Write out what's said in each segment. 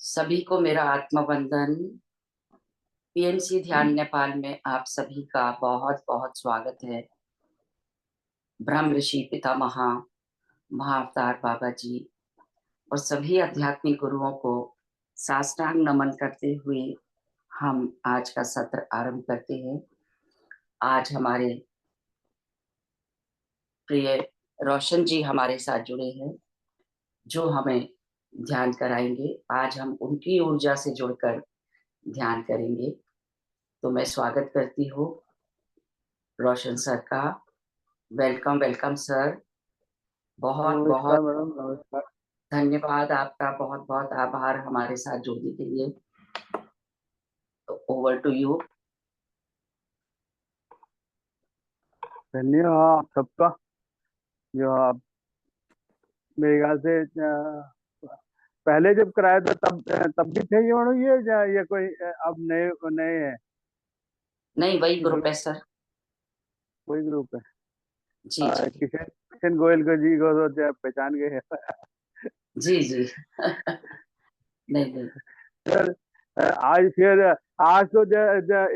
सभी को मेरा आत्मवंदन। पीएमसी ध्यान नेपाल में आप सभी का बहुत बहुत स्वागत है। ब्रह्म ऋषि पितामह महाअवतार बाबा जी और सभी आध्यात्मिक गुरुओं को साष्टांग नमन करते हुए हम आज का सत्र आरंभ करते हैं। आज हमारे प्रिय रोशन जी हमारे साथ जुड़े हैं जो हमें ध्यान कराएंगे। आज हम उनकी ऊर्जा से जुड़कर ध्यान करेंगे। तो मैं स्वागत करती हूँ रोशन सर का। Welcome welcome sir. बहुत नमस्कार बहुत मैडम, नमस्कार। धन्यवाद आपका, बहुत बहुत आभार हमारे साथ जुड़ने के लिए। तो ओवर टू यू। धन्यवाद आप सबका। जो आप मेरे ख्याल से पहले जब कराया था तब भी थे ये मैडम, ये कोई अब नए नए हैं? नहीं, वही ग्रुप है ग्रुप, सर। कोई ग्रुप है? जी जी किशन किशन गोयल को जी को तो पहचान गए हैं। जी जी। नहीं नहीं। सर, आज फिर आज तो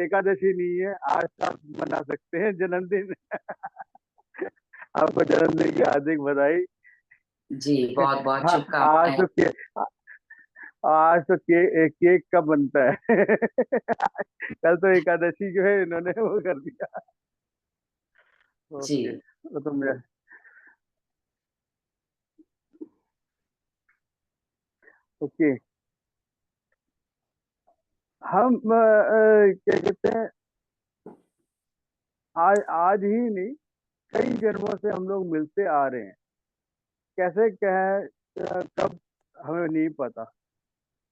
एकादशी नहीं है, आज तो आप मना सकते हैं जन्मदिन। आपको जन्मदिन की हार्दिक बधाई। जी बहुत बहुत हाँ, शुभकामनाएं। आज तो केक कब बनता है? कल तो एकादशी जो है इन्होंने वो कर दिया। ओके, जी वो तो मैं ओके। हम क्या कहते हैं, आज आज ही नहीं, कई जन्मों से हम लोग मिलते आ रहे हैं। कैसे क्या है, कब, हमें नहीं पता।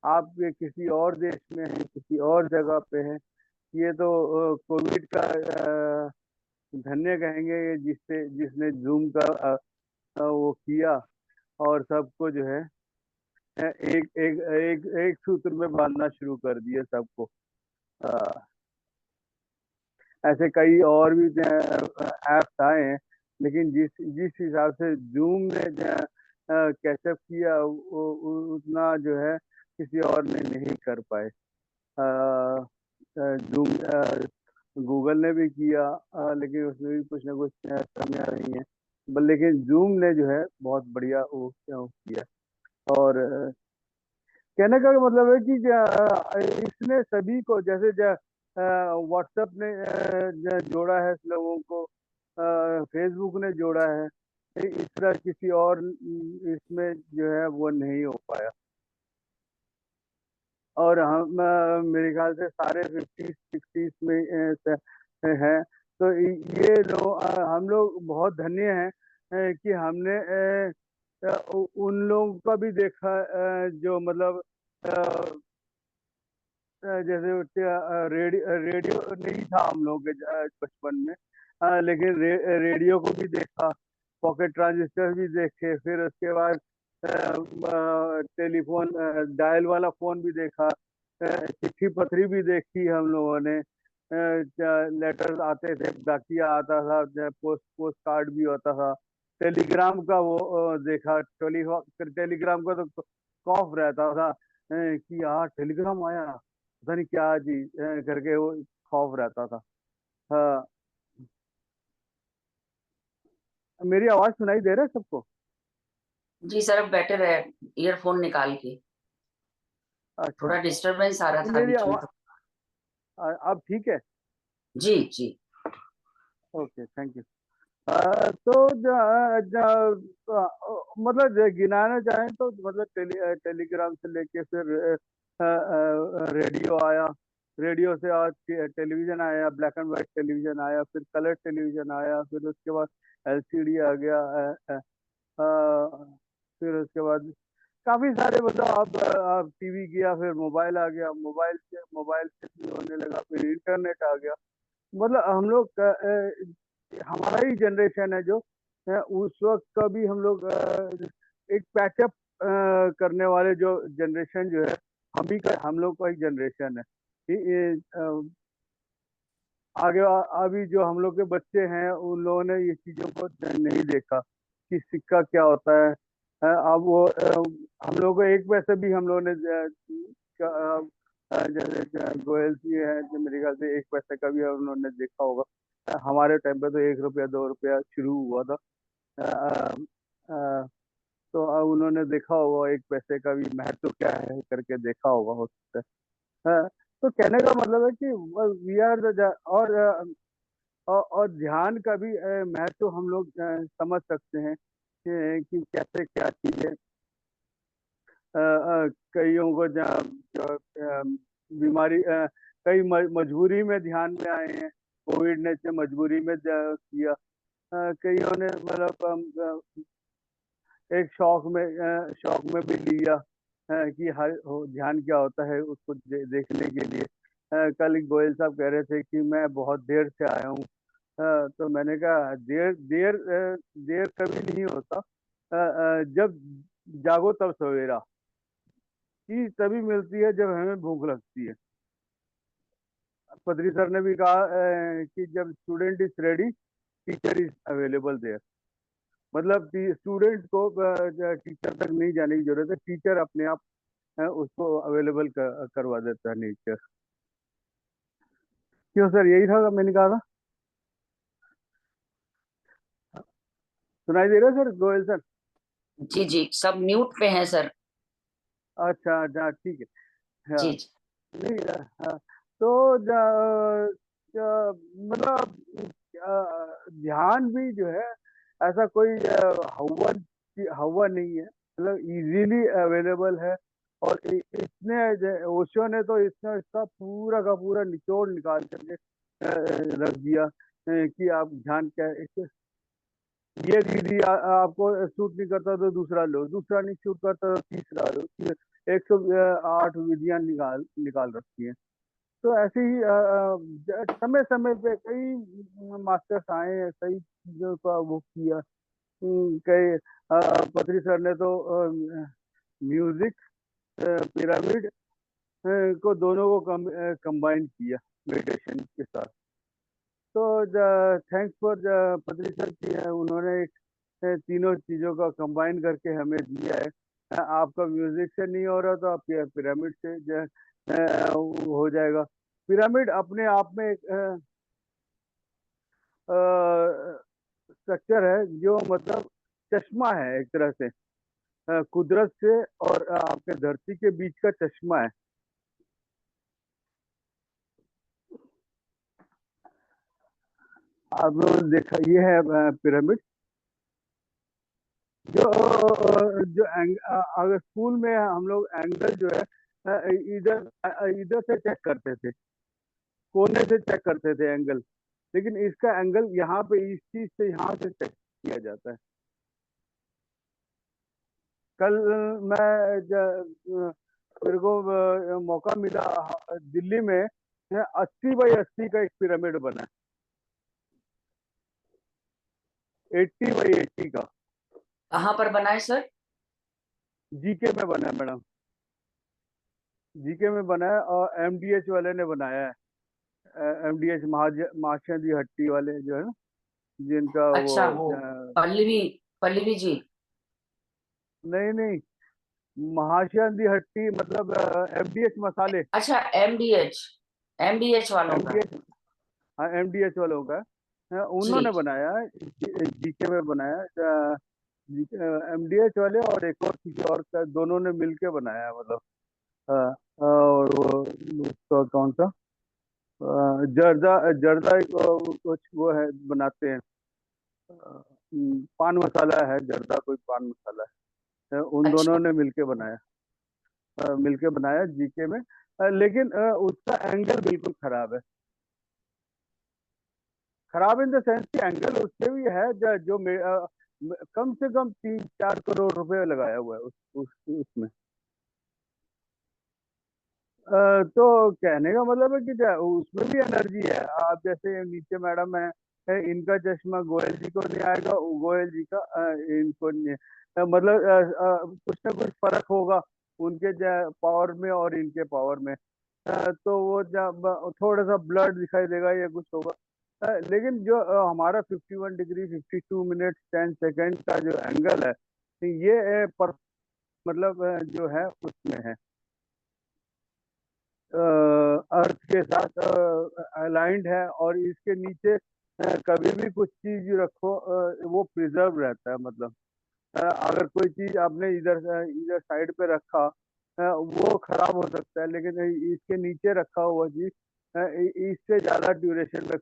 आप ये किसी और देश में हैं, किसी और जगह पे हैं। ये तो कोविड का धन्य कहेंगे, ये जिसने जूम का वो किया और सबको जो है एक एक एक एक सूत्र में बांधना शुरू कर दिया सबको। अ, ऐसे कई और भी ऐप्स आए हैं, लेकिन जिस जिस हिसाब से जूम ने कैचअप किया, उतना जो है किसी और ने नहीं कर पाए। जूम, गूगल ने भी किया, लेकिन उसमें भी कुछ ना कुछ कमियां रही हैं। लेकिन जूम ने जो है बहुत बढ़िया वो किया। और कहने का मतलब है कि इसने सभी को, जैसे व्हाट्सएप ने जोड़ा है लोगों को, फेसबुक ने जोड़ा है, इस तरह किसी और इसमें जो है वो नहीं हो पाया। और हम मेरे ख्याल से सारे 50 60 में हैं। तो ये लोग, हम लोग बहुत धन्य हैं कि हमने उन लोगों का भी देखा, जो मतलब जैसे रेडियो नहीं था हम लोग के बचपन में, लेकिन रेडियो को भी देखा, पॉकेट ट्रांजिस्टर भी देखे, फिर उसके बाद टेलीफोन, डायल वाला फोन भी देखा, चिट्ठी पत्री भी देखी हम लोगों ने। लेटर्स आते थे, डाकिया आता था, पोस्ट कार्ड भी होता था। टेलीग्राम का वो देखा, टेलीग्राम का तो खौफ रहता था कि यार टेलीग्राम आया, पता नहीं क्या जी करके वो खौफ रहता था। हाँ, मेरी आवाज सुनाई दे रहा है सबको? जी सर, अब बेटर है ईयरफोन निकाल के। अच्छा, थोड़ा डिस्टरबेंस आ रहा तो था मेरी बीच में आवाज तो। अब ठीक है? जी जी ओके, थैंक यू। तो मतलब गिनाना चाहें तो मतलब टेलीग्राम से लेके फिर रेडियो आया, रेडियो से आज टेलीविजन आया, ब्लैक एंड व्हाइट टेलीविजन आया, फिर कलर टेलीविजन आया, फिर उसके बाद एलसीडी आ गया, फिर उसके बाद काफी सारे, मतलब आप टीवी किया, फिर मोबाइल आ गया, मोबाइल से भी होने लगा, फिर इंटरनेट आ गया। मतलब हम लोग हमारा ही जनरेशन है जो उस वक्त का भी हम लोग एक पैचअप करने वाले जो जनरेशन जो है, हम लोग का ही जनरेशन है। आगे अभी जो हम लोग के बच्चे हैं उन लोगों ने ये चीजों को नहीं देखा कि सिक्का क्या होता है। अब वो हम लोग को एक पैसे भी हम लोगों ने जैसे गोयल जी है जो मेरे ख्याल से एक पैसे का भी उन्होंने देखा होगा। हमारे टाइम पे तो 1 रुपया 2 रुपया शुरू हुआ था। अ, अ, तो उन्होंने देखा होगा एक पैसे का भी महत्व क्या है करके देखा होगा हो सकता है। तो कहने का मतलब है कि वी आर द और ध्यान का भी महत्व हम लोग समझ सकते हैं कि कैसे क्या चीजें कईयों को जो बीमारी कई मजबूरी में ध्यान में आए हैं। कोविड ने से मजबूरी में किया। कईयों ने मतलब एक शौक में भी लिया कि हर ध्यान क्या होता है उसको देखने के लिए। कल एक गोयल साहब कह रहे थे कि मैं बहुत देर से आया हूँ। तो मैंने कहा देर देर देर कभी नहीं होता। जब जागो तब सवेरा चीज तभी मिलती है जब हमें भूख लगती है। पदरी सर ने भी कहा कि जब student is ready teacher is available there. मतलब स्टूडेंट को टीचर तक नहीं जाने की जरूरत है, टीचर अपने आप उसको अवेलेबल करवा देता है नेचर। क्यों सर, यही था मैंने कहा था। सुनाई दे रहा है सर गोयल सर? जी जी, सब म्यूट पे हैं सर। अच्छा अच्छा ठीक है। हाँ जी जी। नहीं हाँ। तो मतलब ध्यान भी जो है ऐसा कोई हवा हवा नहीं है, मतलब इजीली अवेलेबल है। और इसने ओशो ने तो इसने इसका पूरा का पूरा निचोड़ निकाल करके रख दिया कि आप ध्यान क्या है। ये दीदी आपको सूट नहीं करता तो दूसरा लो, दूसरा नहीं सूट करता तो तीसरा लो। 108 विधियां निकाल निकाल रखी हैं। तो ऐसे ही समय समय पे कई मास्टर्स आए हैं, कई चीजों का वो किया। कई पत्री सर ने तो म्यूजिक पिरामिड को दोनों को कंबाइन किया मेडिटेशन के साथ। तो थैंक्स फॉर पत्री सर की उन्होंने तीनों चीजों का कंबाइन करके हमें दिया है। आपका म्यूजिक से नहीं हो रहा तो आप पिरामिड से हो जाएगा। पिरामिड अपने आप में एक स्ट्रक्चर है जो मतलब चश्मा है एक तरह से, कुदरत से और आपके धरती के बीच का चश्मा है। आप लोगों ने देखा ये है पिरामिड। जो अगर स्कूल में हम लोग एंगल जो है इधर से चेक करते थे, कोने से चेक करते थे एंगल। लेकिन इसका एंगल यहाँ पे इस चीज से यहाँ से चेक किया जाता है। कल मैं मेरे को मौका मिला दिल्ली में 80 बाई 80 का एक पिरामिड बना है, 80 बाई 80 का। कहाँ पर बनाए सर? जीके में बना है मैडम, जीके में बना है और एमडीएच वाले ने बनाया है। एमडीएच महाशय हट्टी वाले जो है ना, जिनका वो अच्छा, वो पल्लवी, पल्लवी जी। नहीं नहीं, महाशय हट्टी मतलब एमडीएच मसाले। अच्छा, एमडीएच, एमडीएच वालों का। एमडीएच, हाँ एमडीएच वालों का उन्होंने जी। बनाया है, जीके में बनाया है। एमडीएच वाले और एक और किसी और का, दोनों ने मिलके बनाया है मतलब। और वो उसका कौन सा जर्दा जर्दा एक कुछ वो है बनाते हैं। पान मसाला है जर्दा, कोई पान मसाला है। उन दोनों अच्छा। ने मिलके बनाया जीके में। लेकिन उसका एंगल बिल्कुल खराब है। खराब इन द सेंस कि एंगल उसके भी है जो कम से कम 3-4 करोड़ रुपए लगाया हुआ है उसमें। तो कहने का मतलब है कि उसमें भी एनर्जी है। आप जैसे नीचे मैडम है, इनका चश्मा गोयल जी को नहीं आएगा, गोयल जी का इनको नहीं। मतलब कुछ ना कुछ फर्क होगा उनके पावर में और इनके पावर में। तो वो जब थोड़ा सा ब्लड दिखाई देगा या कुछ होगा। लेकिन जो हमारा 51 डिग्री 52 मिनट 10 सेकेंड का जो एंगल है, ये मतलब जो है उसमें है, अर्थ के साथ अलाइंड है, और इसके नीचे कभी भी कुछ चीज रखो वो प्रिजर्व रहता है। मतलब अगर कोई चीज आपने इधर इधर साइड पे रखा वो खराब हो सकता है, लेकिन इसके नीचे रखा हुआ चीज इससे ज्यादा ड्यूरेशन में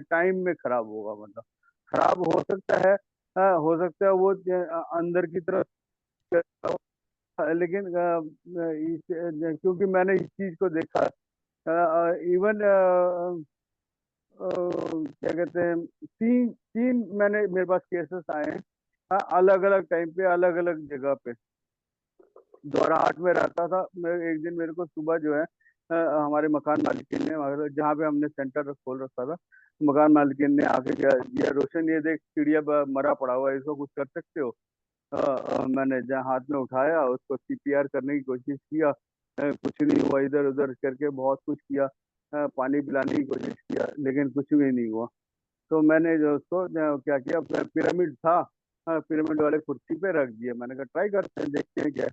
टाइम में खराब होगा। मतलब खराब हो सकता है, हो सकता है वो अंदर की तरफ, लेकिन क्योंकि मैंने इस चीज को देखा, इवन क्या कहते हैं, तीन तीन मैंने मेरे पास केसेस आए हैं अलग अलग टाइम पे, अलग अलग जगह पे। दोराहाट में रहता था मैं, एक दिन मेरे को सुबह जो है हमारे मकान मालिकिन ने, जहाँ पे हमने सेंटर खोल रखा था, मकान मालिकिन ने आके दिया, रोशन ये देख चिड़िया मरा पड़ा हुआ है, इसको कुछ कर सकते हो? मैंने जहाँ हाथ में उठाया, उसको सीपीआर करने की कोशिश किया, कुछ नहीं हुआ। इधर उधर करके बहुत कुछ किया, पानी पिलाने की कोशिश किया, लेकिन कुछ भी नहीं हुआ। तो मैंने जो उसको क्या किया, पिरामिड था, पिरामिड वाले कुर्सी पे रख दिया। मैंने कहा ट्राई करते हैं, देखते हैं क्या है।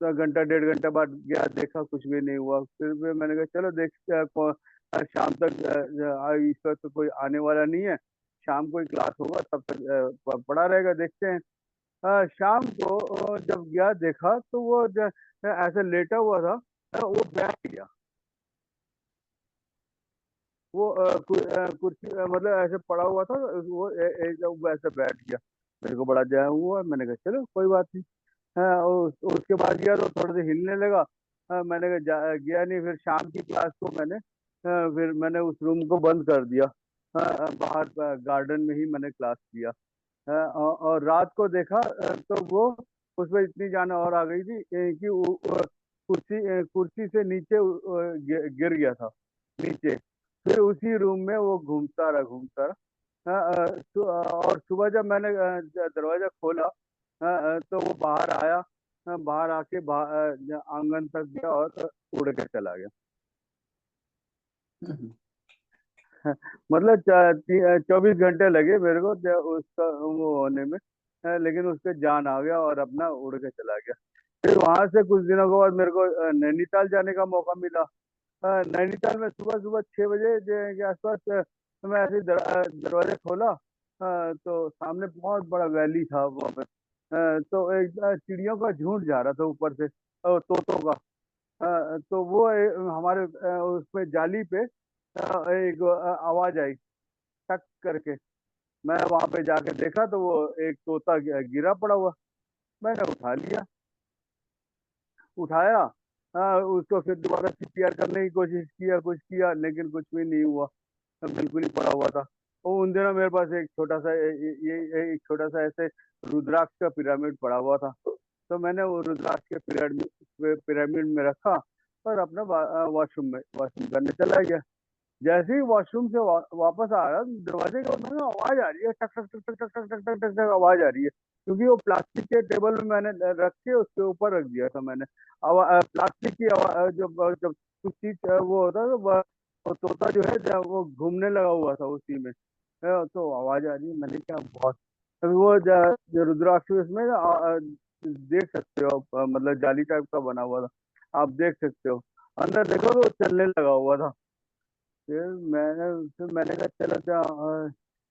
तो घंटा डेढ़ घंटा बाद गया, देखा कुछ भी नहीं हुआ। फिर भी मैंने कहा चलो देखते हैं, शाम तक इस वक्त तो कोई आने वाला नहीं है, शाम को ही क्लास होगा, तब तक पड़ा रहेगा, देखते हैं। शाम को जब गया देखा तो वो ऐसे लेटा हुआ था, वो बैठ गया। वो कुर्सी मतलब ऐसे पड़ा हुआ था, वो एकदम वैसे बैठ गया। मेरे को बड़ा जया हुआ, मैंने कहा चलो कोई बात नहीं। हाँ, उसके बाद गया तो थोड़े से हिलने लगा। मैंने कहा गया नहीं। फिर शाम की क्लास को मैंने फिर मैंने उस रूम को बंद कर दिया। बाहर गार्डन में ही मैंने क्लास किया। और रात को देखा तो वो उसमें इतनी जान और आ गई थी कि कुर्सी से नीचे गिर गया था नीचे। फिर उसी रूम में वो घूमता रहा, घूमता रहा। और सुबह जब मैंने दरवाजा खोला, तो वो बाहर आया, बाहर आके आंगन तक गया और उड़ के चला गया। हम्म। मतलब 24 घंटे लगे मेरे को उसका वो होने में, लेकिन उसके जान आ गया और अपना उड़ के चला गया। फिर वहां से कुछ दिनों के बाद मेरे को नैनीताल जाने का मौका मिला। नैनीताल में सुबह सुबह 6 बजे के आसपास मैं ऐसे ही दरवाजा खोला, तो सामने बहुत बड़ा वैली था वहाँ पे। तो एक चिड़ियों का झुंड जा रहा था ऊपर से, तोतों का। तो वो हमारे उसमें जाली पे एक आवाज आई, टक करके। मैं वहां पे जाके देखा तो वो एक तोता गिरा पड़ा हुआ। मैंने उठा लिया, उठाया, उसको फिर दोबारा सीपीआर करने की कोशिश किया, कुछ किया, लेकिन कुछ भी नहीं हुआ, बिल्कुल ही पड़ा हुआ था। और उन दिनों मेरे पास एक छोटा सा ये एक छोटा सा ऐसे रुद्राक्ष का पिरामिड पड़ा हुआ था। तो मैंने वो रुद्राक्ष के पिरामिड पिरामिड में रखा और अपना वॉशरूम करने चला गया। जैसे ही वॉशरूम से वापस आ रहा, दरवाजे के ऊपर ना आवाज आ रही है, टक टक टक टक टक टक टक टक टक टक आवाज आ रही है। क्योंकि वो प्लास्टिक के टेबल में मैंने रख के उसके ऊपर रख दिया था मैंने। प्लास्टिक की आवाज, जब जब कुछ चीज वो होता है तो वो तोता जो है वो घूमने लगा हुआ था उसी में। तो आवाज आ रही है, मैंने क्या बहुत। अभी वो जो रुद्राक्ष उसमें देख सकते हो आप, मतलब जाली टाइप का बना हुआ था, आप देख सकते हो। अंदर देखो तो वो चलने लगा हुआ था। फिर मैंने कहा चलो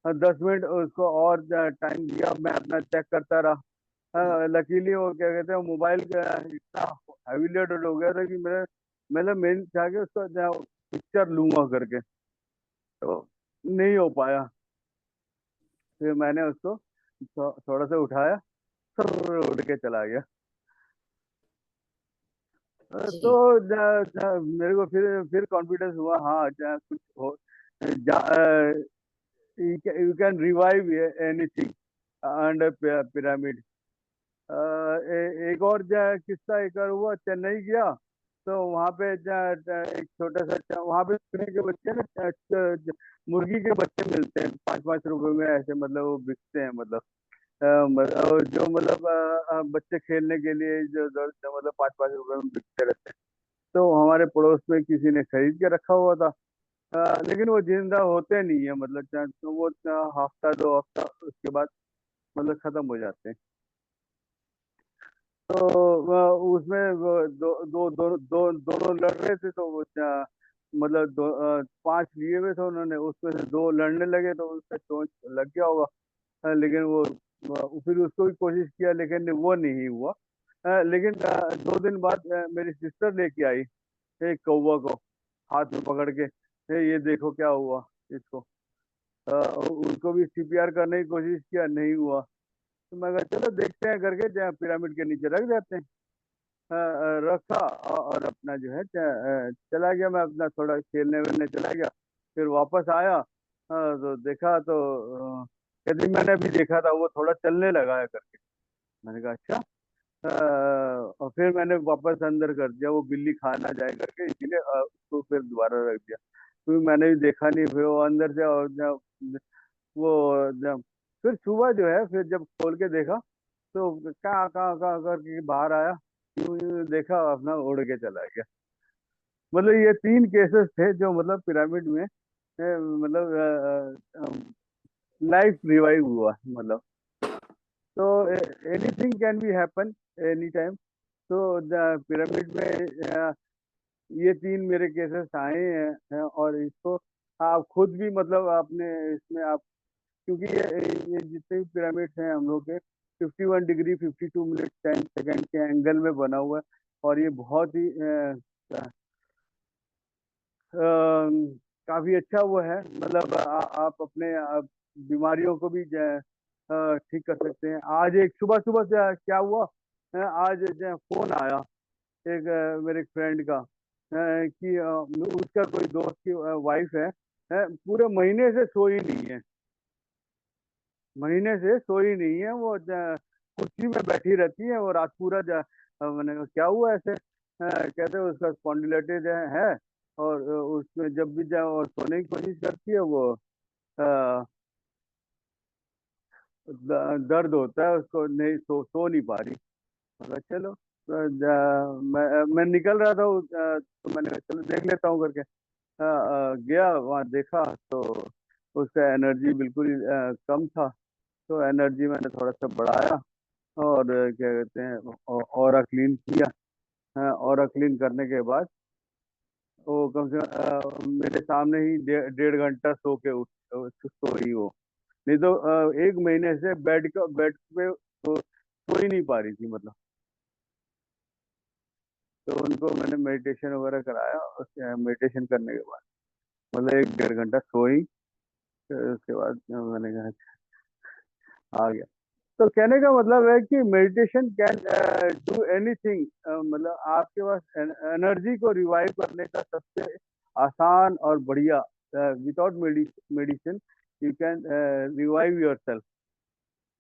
10 मिनट उसको और टाइम दिया, मैं अपना चेक करता रहा। लकीली वो क्या कहते हैं, मोबाइल का इतना हैवी लोडेड हो गया था कि मैंने चाह के उसको पिक्चर लूंगा करके, तो नहीं हो पाया। फिर मैंने उसको थोड़ा सा उठाया, उड़ के चला गया। तो जी। मेरे को फिर कॉन्फिडेंस हुआ, हाँ कुछ हो, you can revive anything under pyramid। एक और किस्सा एक और हुआ, चेन्नई गया तो वहाँ पे एक छोटा सा वहाँ पे चूहे के बच्चे ना, मुर्गी के बच्चे मिलते हैं 5-5 रुपए में ऐसे, मतलब वो बिकते हैं। मतलब और जो मतलब बच्चे खेलने के लिए जो मतलब 5-5 रुपए में बिकते रहते हैं। तो हमारे पड़ोस में किसी ने खरीद के रखा हुआ था। लेकिन वो जिंदा होते नहीं है, मतलब तो वो हफ्ता 2 हफ्ता उसके बाद मतलब खत्म हो जाते हैं। तो उसमें दोनों लड़ रहे थे, तो वो मतलब पांच लिए हुए थे उन्होंने, उसमें से दो लड़ने लगे तो उसका चोंच लग गया होगा। लेकिन फिर उसको भी कोशिश किया लेकिन वो नहीं हुआ। लेकिन 2 दिन बाद मेरी सिस्टर लेके आई एक कौवा को हाथ में पकड़ के, ये देखो क्या हुआ इसको। उनको भी सीपीआर करने की कोशिश किया, नहीं हुआ। तो मैं कहा चलो देखते हैं करके जहाँ पिरामिड के नीचे रख देते हैं। रखा और अपना जो है चला गया, मैं अपना थोड़ा खेलने वेलने चला गया। फिर वापस आया, तो देखा तो कहती मैंने अभी देखा था वो थोड़ा चलने लगा है करके। मैंने कहा अच्छा। और फिर मैंने वापस अंदर कर दिया, वो बिल्ली खा ना जाए करके, इसीलिए उसको फिर दोबारा रख दिया, क्योंकि मैंने भी देखा नहीं। फिर वो अंदर से और जब फिर सुबह जो है, फिर जब खोल के देखा तो कहाँ कहाँ कहाँ करके बाहर आया, यूं यूं देखा, अपना उड़ के चला गया। मतलब ये 3 केसेस थे जो मतलब पिरामिड में मतलब लाइफ रिवाइव हुआ मतलब। तो anything can be happen any time. तो पिरामिड में ये 3 मेरे केसेस आए हैं, और इसको आप खुद भी मतलब आपने इसमें आप, क्योंकि ये जितने भी पिरामिड्स हैं हम लोग के 51 डिग्री 52 मिनट 10 सेकेंड के एंगल में बना हुआ है। और ये बहुत ही काफी अच्छा वो है, मतलब आप अपने बीमारियों को भी ठीक कर सकते हैं। आज एक सुबह सुबह से क्या हुआ, आज फोन आया एक मेरे फ्रेंड का, कि उसका कोई दोस्त की वाइफ है, पूरे महीने से सोई नहीं है। महीने से सोई नहीं है वो, कुर्सी में बैठी रहती है वो रात पूरा। मैंने कहा क्या हुआ ऐसे, कहते हैं उसका स्पॉन्डिलाइटिस है। और उसमें जब भी जाओ और सोने की कोशिश करती है वो दर्द होता है उसको, नहीं सो नहीं पा रही। मगर चलो मैं निकल रहा था तो मैंने कहा चलो देख लेता हूँ करके। गया वहाँ देखा तो उसका एनर्जी बिल्कुल ही कम था। तो एनर्जी मैंने थोड़ा सा बढ़ाया और क्या कहते हैं ऑरा क्लीन किया। ऑरा क्लीन करने के बाद वो कम से कम मेरे सामने ही 1.5 घंटा सो के सोई वो। नहीं तो 1 महीने से बेड पे सो ही नहीं पा रही थी मतलब। तो उनको मैंने मेडिटेशन वगैरह कराया, उसके मेडिटेशन करने के बाद मतलब 1 1.5 घंटा सोई। फिर उसके बाद मैंने कहा आ गया। तो कहने का मतलब है कि मेडिटेशन कैन डू एनीथिंग, मतलब आपके पास एनर्जी को रिवाइव करने का सबसे आसान और बढ़िया, without medicine you can revive yourself,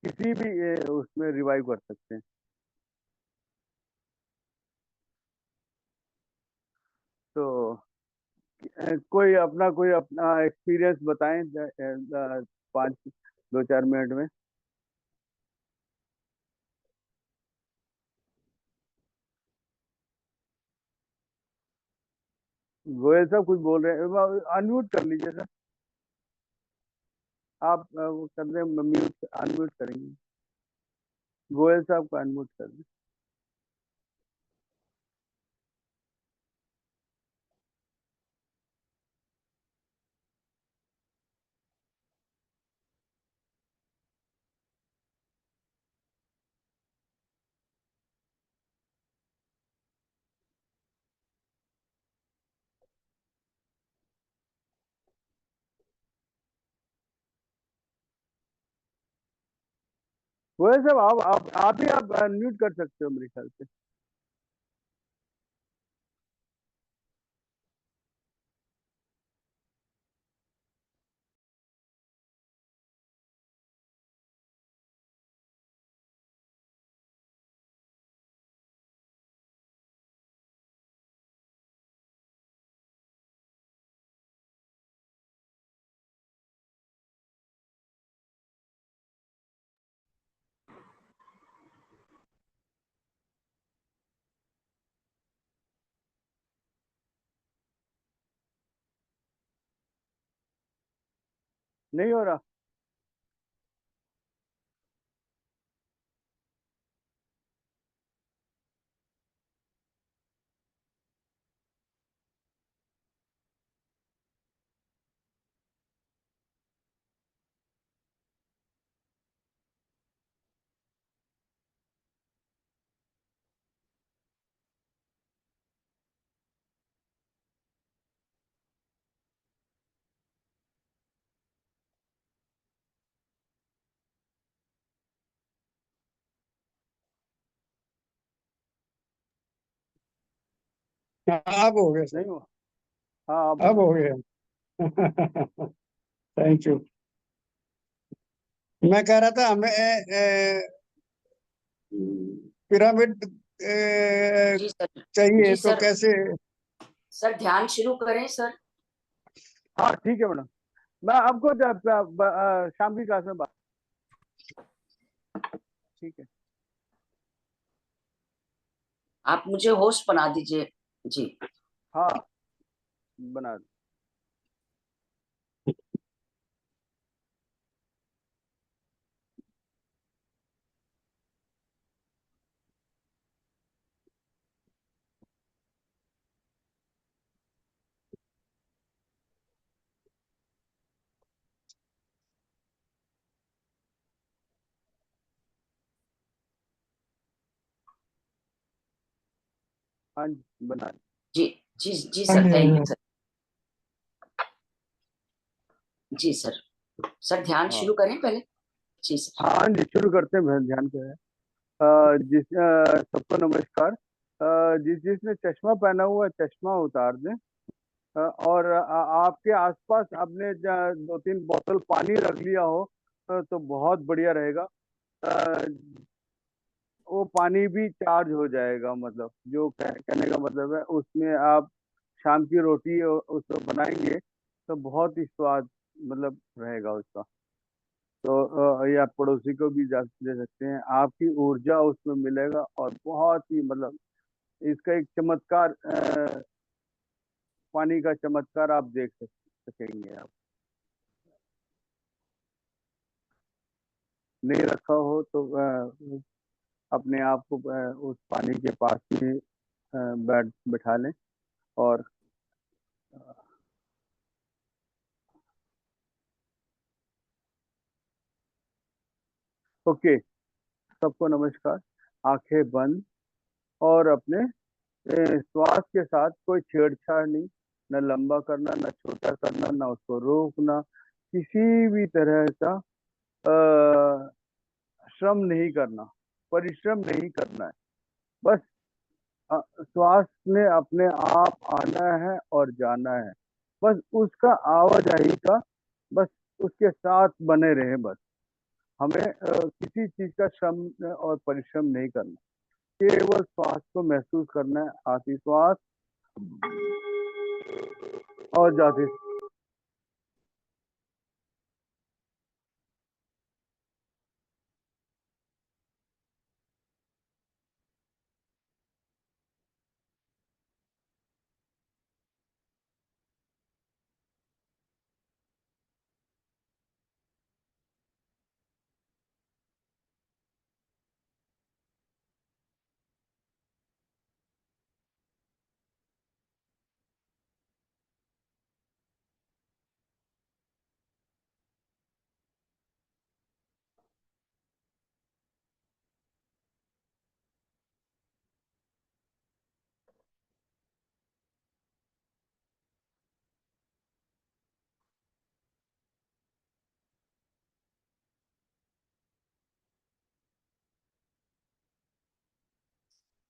किसी भी उसमें रिवाइव कर सकते हैं। तो कोई अपना एक्सपीरियंस बताएं 5 2 4 मिनट में। गोयल साहब कुछ बोल रहे हैं, अनम्यूट कर लीजिए सर। आप वो कर दें, म्यूट अनम्यूट करेंगे। गोयल साहब को अनम्यूट कर दें। गोयल साहब आप ही आप अनम्यूट कर सकते हो मेरे ख्याल से। नहीं हो रहा। हाँ, अब हो गए सर। नहीं हुआ? हाँ अब अब हो हो गया। गया। Thank you. मैं कह रहा था हमें पिरामिड जी सर। चाहिए जी तो सर। कैसे? सर ध्यान शुरू करें सर। हाँ ठीक है मैडम, मैं आपको शाम की क्लास में बात। ठीक है। आप मुझे होस्ट बना दीजिए। जी। हाँ बना दो। हाँ जी बना दो। जी जी जी हाँ सर, जी, हाँ थैंक जी। You sir. जी सर। सर ध्यान हाँ शुरू करें पहले। जी सर। हाँ जी शुरू करते हैं, मैं ध्यान पे है। सबको नमस्कार। जिसने चश्मा पहना हुआ है चश्मा उतार दें। और आपके आसपास आपने 2-3 बोतल पानी रख लिया हो तो बहुत बढ़िया रहेगा। अ, वो पानी भी चार्ज हो जाएगा, मतलब जो कहने का मतलब है उसमें आप शाम की रोटी उसको बनाएंगे तो बहुत ही स्वाद मतलब रहेगा उसका। तो या पड़ोसी को भी दे सकते हैं, आपकी ऊर्जा उसमें मिलेगा और बहुत ही मतलब इसका एक चमत्कार, पानी का चमत्कार आप देख सकेंगे। आप नहीं रखा हो तो अपने आप को उस पानी के पास में बैठा लें और ओके। सबको नमस्कार। आंखें बंद और अपने श्वास के साथ कोई छेड़छाड़ नहीं, न लंबा करना, न छोटा करना, न उसको रोकना, किसी भी तरह का अ, श्रम नहीं करना, परिश्रम नहीं करना है। बस श्वास में अपने आप आना है और जाना है, बस उसका आवाजाही का, बस उसके साथ बने रहे। बस हमें किसी चीज का श्रम और परिश्रम नहीं करना, केवल श्वास को महसूस करना है, आती श्वास और जाती।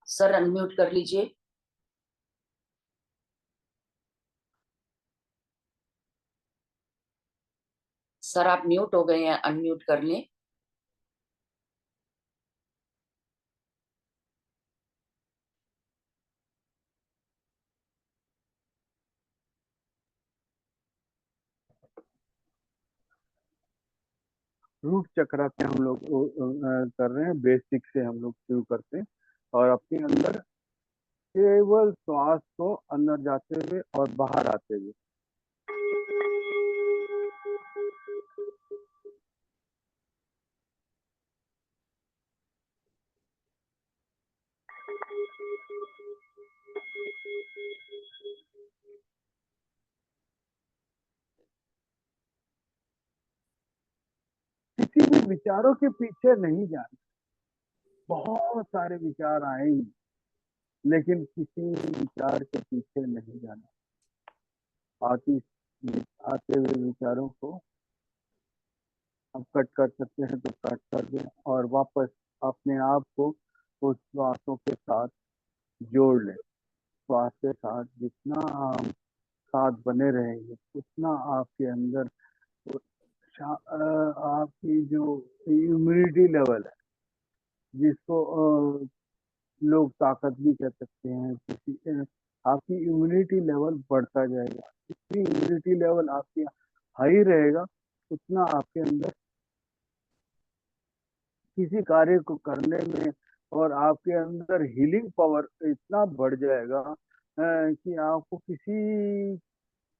सर अनम्यूट कर लीजिए। सर आप म्यूट हो गए हैं, अनम्यूट कर लें। रूट चक्र पे हम लोग कर रहे हैं, बेसिक से हम लोग शुरू करते हैं और अपने अंदर केवल श्वास को अंदर जाते हुए और बाहर आते हुए। किसी भी विचारों के पीछे नहीं जाना। बहुत सारे विचार आएंगे लेकिन किसी विचार के पीछे नहीं जाना। आती आते हुए विचारों को आप कट कर सकते हैं तो कट कर दें और वापस अपने आप को उस बातों के साथ जोड़ लें। श्वास के साथ जितना हम साथ बने रहेंगे उतना आपके अंदर आपकी जो इम्यूनिटी लेवल है, जिसको लोग ताकत भी कह सकते हैं, आपकी इम्यूनिटी लेवल बढ़ता जाएगा। जितनी इम्यूनिटी लेवल आपकी हाई रहेगा उतना आपके अंदर किसी कार्य को करने में और आपके अंदर हीलिंग पावर इतना बढ़ जाएगा कि आपको किसी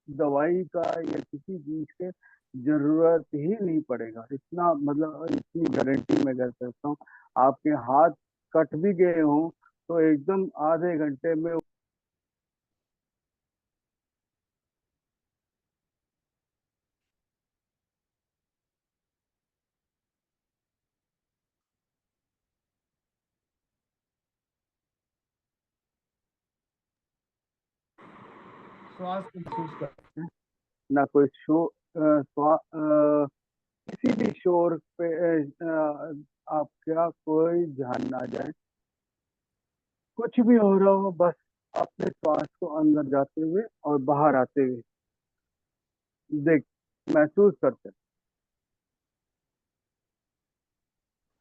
दवाई का या किसी चीज के जरूरत ही नहीं पड़ेगा। इतना मतलब इतनी गारंटी मैं कर सकता हूँ। आपके हाथ कट भी गए हों तो एकदम आधे घंटे में श्वास महसूस करते हैं। ना कोई किसी भी शोर पे आपका कोई ध्यान ना जाए। कुछ भी हो रहा हो बस अपने श्वास को अंदर जाते हुए और बाहर आते हुए देख महसूस करते,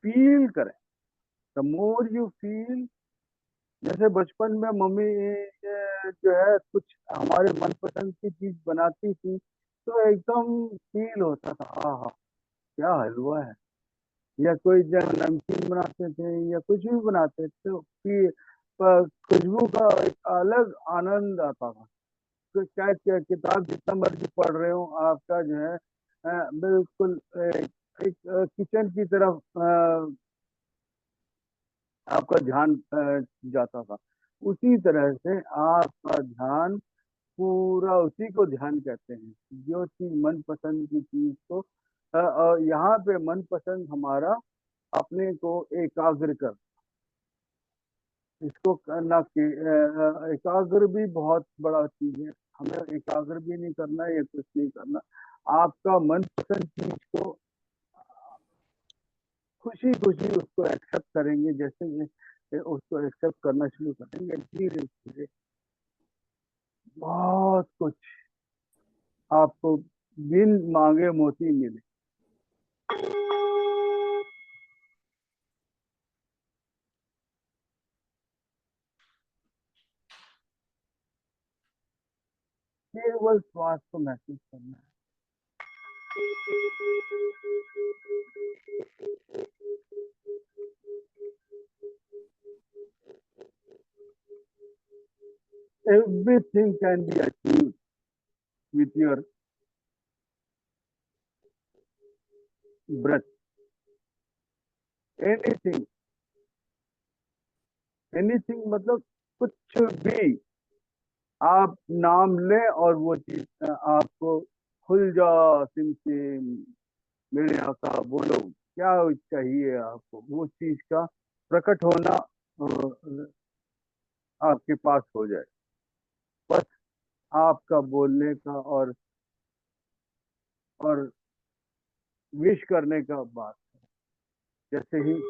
फील करें। द मोर यू फील, जैसे बचपन में मम्मी जो है कुछ हमारे मनपसंद की चीज बनाती थी तो एकदम फील होता था, हाँ क्या हलवा है, या कोई जब नमकीन बनाते थे या कुछ भी बनाते थे तो खुशबू का एक अलग आनंद आता था। तो चाहे किताब जितना मर्जी पढ़ रहे हो आपका जो है बिल्कुल एक किचन की तरफ आपका ध्यान जाता था। उसी तरह से आपका ध्यान पूरा उसी को ध्यान कहते हैं, जो चीज मनपसंद की चीज को और यहाँ पे मनपसंद हमारा अपने को एकाग्र कर, इसको करना कि एकाग्र भी बहुत बड़ा चीज है। हमें एकाग्र भी नहीं करना है या कुछ नहीं करना। आपका मनपसंद चीज को खुशी खुशी उसको एक्सेप्ट करेंगे, जैसे जैसे उसको एक्सेप्ट करना शुरू करेंगे धीरे धीरे बहुत कुछ आपको बिन मांगे मोती मिले। केवल श्वास को महसूस करना है। Everything can be achieved with your breath. Anything, anything मतलब कुछ भी आप नाम लें और वो चीज आपको खुल जा सिम सिम मेरे आका बोलो क्या चाहिए आपको, वो चीज का प्रकट होना आपके पास हो जाए। बस आपका बोलने का और विश करने का बात, जैसे ही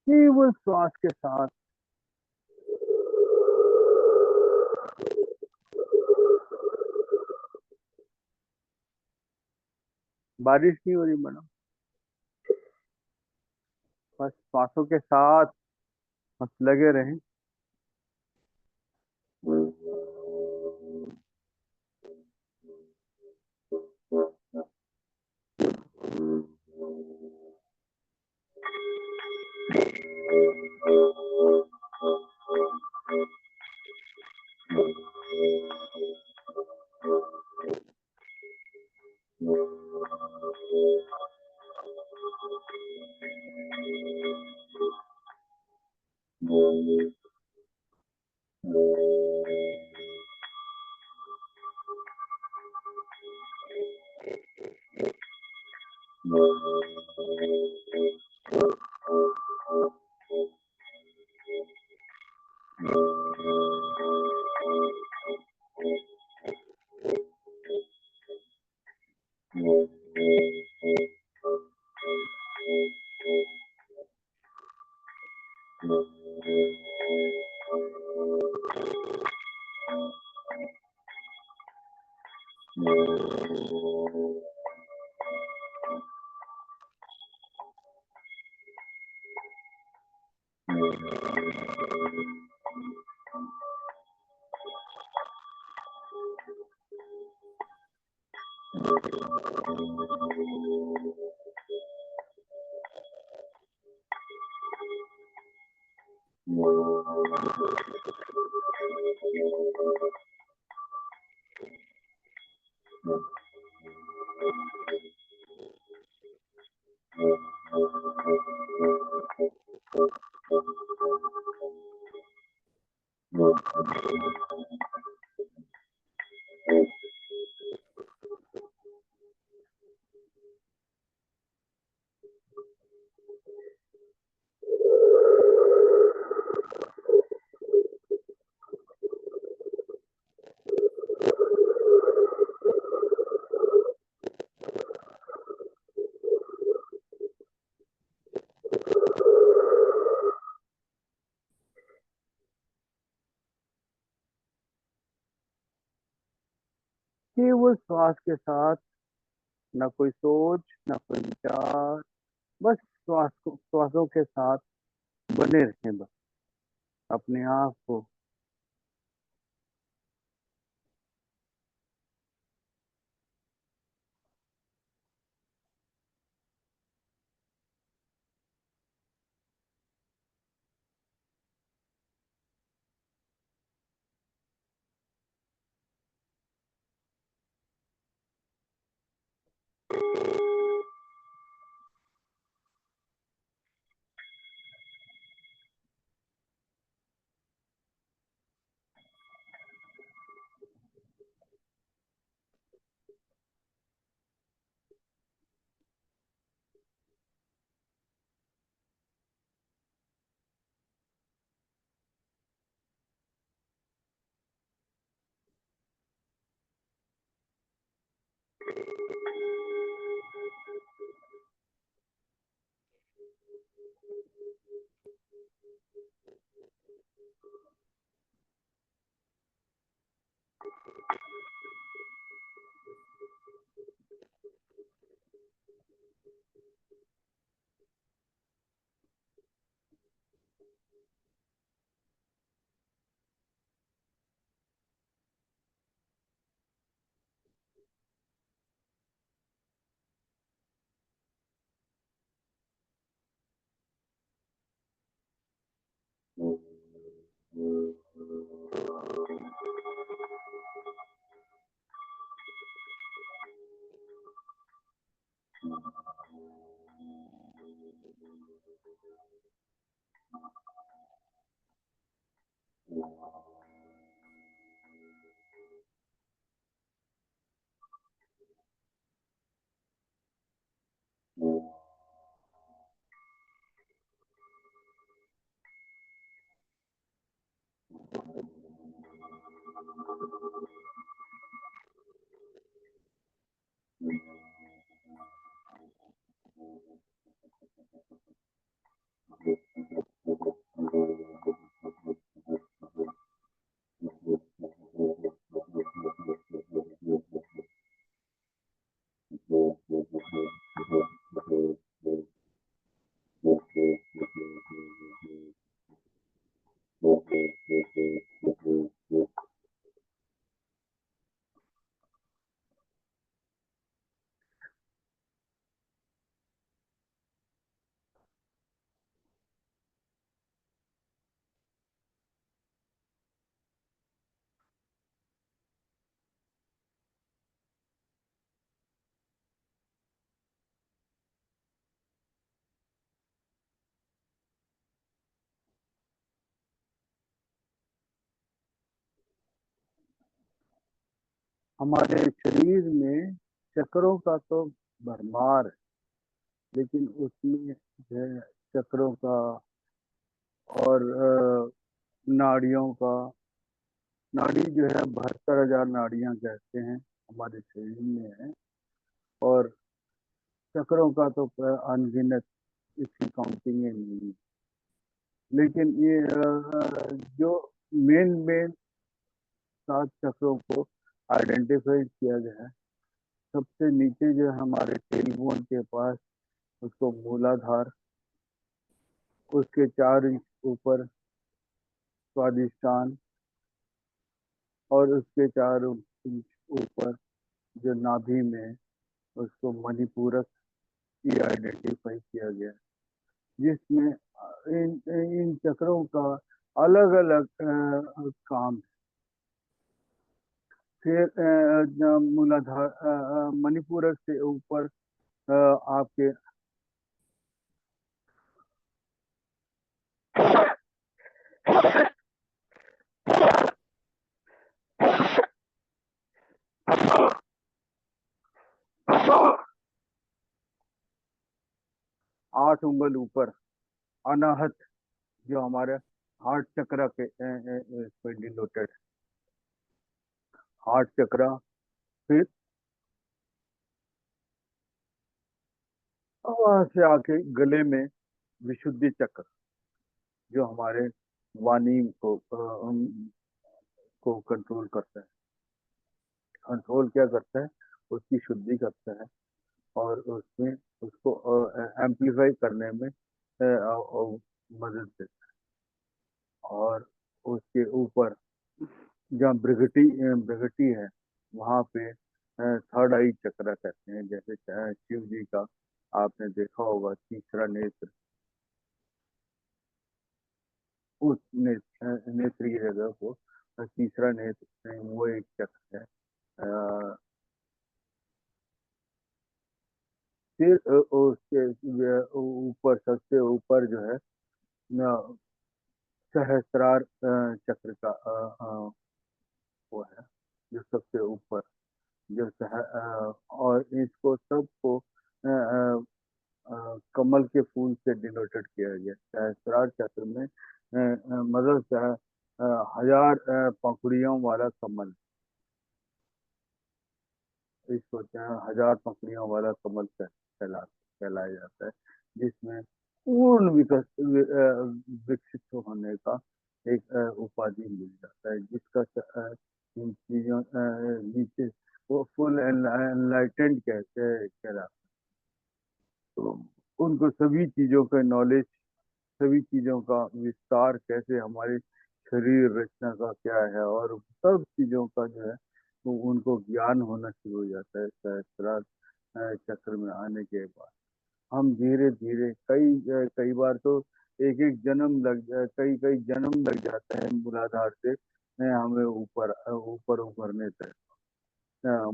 केवल श्वास के साथ बारिश नहीं हो रही मैडम, बस श्वासों के साथ बस लगे रहें। केवल श्वास के साथ, न कोई सोच, न कोई विचार, बस श्वासों के साथ बने रहें, बस अपने आप को। हमारे शरीर में चक्रों का तो भरमार है। लेकिन उसमें जो है चक्रों का और नाड़ियों का, नाड़ी जो है 72,000 नाड़ियां कहते हैं हमारे शरीर में है, और चक्रों का तो अनगिनत, इसकी काउंटिंग ही नहीं है। लेकिन ये जो मेन मेन 7 चक्रों को आइडेंटिफाई किया गया है, सबसे नीचे जो है हमारे टेलबोन के पास, उसको मूलाधार, उसके 4 इंच ऊपर स्वादिष्टान, और उसके 4 इंच ऊपर जो नाभि में, उसको मणिपूरक ही आइडेंटिफाई किया गया, जिसमें इन इन चक्रों का अलग अलग काम है। फिर मूलाधार मणिपूरक से ऊपर आपके 8 उंगल ऊपर अनाहत, जो हमारे हार्ट चक्र के पे डिनोटेड, हार्ट चक्र। फिर वहां से आके गले में विशुद्धि चक्र, जो हमारे वाणी को कंट्रोल करता है। कंट्रोल क्या करता है? उसकी शुद्धि करता है, और उसमें उसको एम्पलीफाई करने में मदद देता है। और उसके ऊपर जहाँ भृगटी है, वहाँ पे थर्ड आई चक्र कहते हैं। जैसे शिव जी का आपने देखा होगा तीसरा नेत्र, उस नेत्र की जगह को तीसरा नेत्र, वो एक चक्र है। फिर उसके ऊपर, सबसे ऊपर जो है सहस्त्रार चक्र का वो है, जो सबसे ऊपर, जो और इसको सबको कमल के फूल से डिनोटेड किया गया। सहस्त्रार चक्र में मतलब 1000 पंखुड़ियों वाला कमल, इसको 1000 पंखुड़ियों वाला कमल कहलाया जाता है, जिसमें पूर्ण विकसित होने का एक उपाधि मिल जाता है, जिसका इन चीजों नीचे वो फुल एनलाइटेंड कहलाता है। तो उनको सभी चीजों का नॉलेज, सभी चीजों का विस्तार, कैसे हमारी शरीर रचना का क्या है, और सब चीजों का जो है वो उनको ज्ञान होना शुरू हो जाता है सहस्त्रार चक्र में आने के बाद। हम धीरे धीरे कई बार तो एक एक जन्म कई कई जन्म लग जाते हैं मूलाधार से हमें ऊपर ऊपर उभरने तक।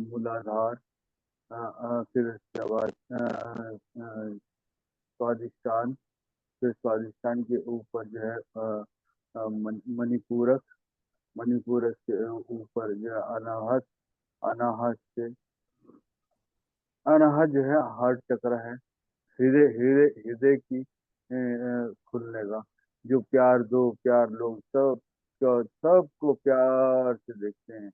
मूलाधार, फिर उसके बाद स्वादिष्टान, फिर स्वादिष्टान के ऊपर जो है मणिपूरक, मणिपूरक के ऊपर जो है अनाहत, अनाहत से, अनाहत जो है हार्ट चक्र है, हृदय हृदय हृदय की खुलने का, जो प्यार दो प्यार लोग सब सबको प्यार से देखते हैं,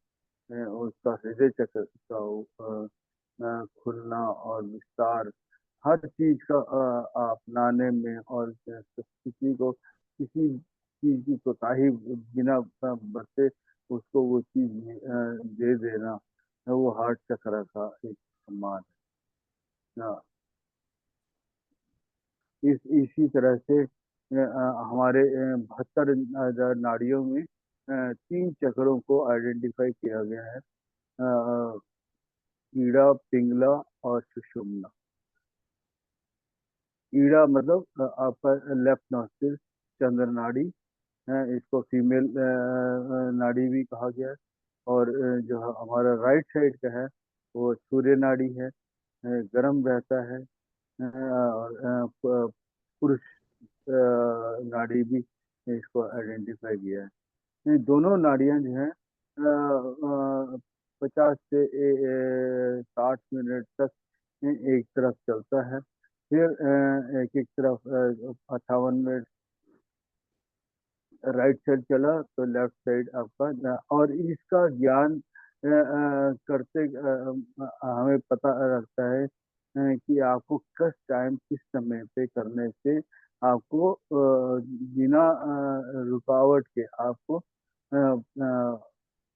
उसका हृदय चक्र का खुलना और विस्तार, हर चीज का अपनाने में, और किसी को किसी चीज की कोताही बिना बरते उसको वो चीज दे देना, वो हार्ट चक्र का एक सम्मान है। इसी तरह से हमारे 72,000 नाड़ियों में 3 चक्रों को आइडेंटिफाई किया गया है, ईड़ा, पिंगला और सुषुम्ना। ईड़ा मतलब अपर लेफ्ट नॉस्ट्रिल, चंद्र नाड़ी है, इसको फीमेल नाड़ी भी कहा गया है। और जो हमारा राइट साइड का है, वो सूर्य नाड़ी है, गर्म रहता है। और पुरुष नाड़ी भी इसको आइडेंटिफाई किया है। ये दोनों नाड़ियां जो हैं 50 से 60 मिनट तक एक तरफ चलता है, फिर एक एक तरफ 58 मिनट राइट साइड चला तो लेफ्ट साइड आपका और इसका ज्ञान करते हमें पता लगता है कि आपको किस टाइम किस समय पे करने से आपको बिना रुकावट के आपको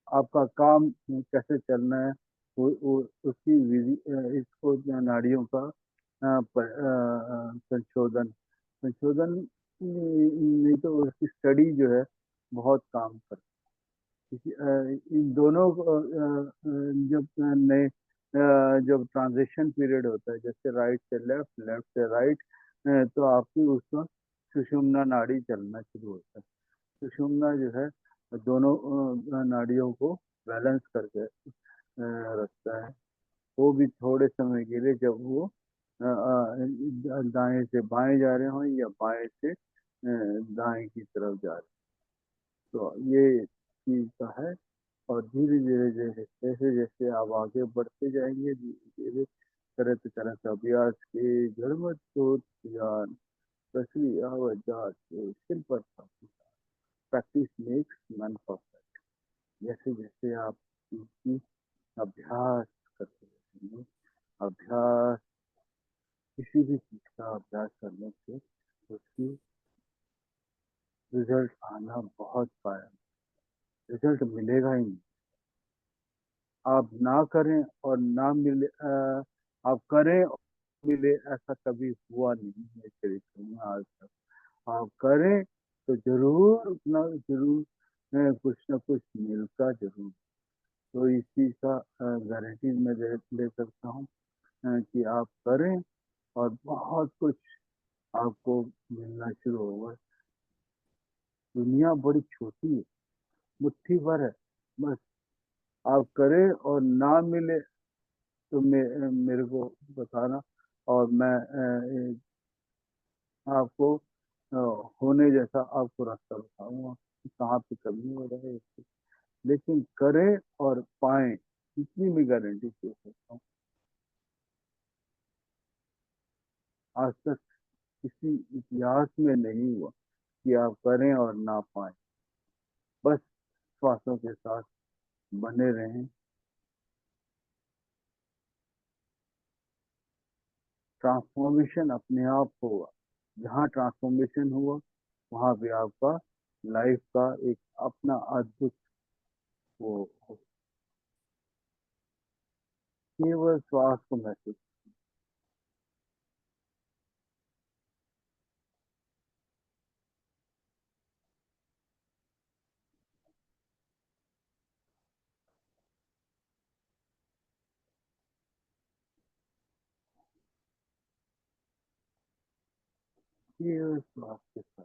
आपका काम कैसे चलना है उसकी विधि इसको नाड़ियों का संशोधन संशोधन नहीं तो उसकी स्टडी जो है बहुत काम करती इन दोनों जब नए जब ट्रांजिशन पीरियड होता है जैसे राइट से लेफ्ट लेफ्ट से राइट तो आपकी उसका सुषुम्ना नाड़ी चलना शुरू होता है। सुषुम्ना जो है दोनों नाड़ियों को बैलेंस करके रखता है। वो भी थोड़े समय के लिए जब वो दाएं से बाएं जा रहे हो या बाएं से दाएं की तरफ जा रहे हो। तो ये चीज का है और धीरे धीरे जैसे जैसे जैसे आप आगे बढ़ते जाएंगे धीरे धीरे तरह तरह के अभ्यास के जड़मत सोच ज्ञान प्रक्रिया व जात के simple practice makes man perfect. जैसे जैसे आप इसकी अभ्यास करते रहेंगे अभ्यास किसी भी चीज का अभ्यास करने से उसकी रिजल्ट आना बहुत पाया रिजल्ट मिलेगा ही नहीं। आप ना करें और ना मिले आप करें और मिले ऐसा कभी हुआ नहीं है चरित्र में आज तक। आप करें तो जरूर उतना जरूर कुछ ना कुछ मिलता जरूर। तो इस चीज का गारंटी मैं ले सकता हूँ कि आप करें और बहुत कुछ आपको मिलना शुरू होगा। दुनिया बड़ी छोटी है मुट्ठी भर है बस आप करें और ना मिले तो मेरे को बताना और मैं आपको होने जैसा आपको रास्ता बताऊंगा कि कहाँ पे कमी हो रहा है इसकी। लेकिन करें और पाएं इतनी मैं गारंटी दे सकता हूँ। आज तक किसी इतिहास में नहीं हुआ कि आप करें और ना पाएं। बस श्वासों के साथ बने रहें। ट्रांसफॉर्मेशन अपने आप होगा। जहाँ ट्रांसफॉर्मेशन हुआ वहाँ पे आपका लाइफ का एक अपना अद्भुत वो केवल श्वास को महसूस केवल श्वास के साथ।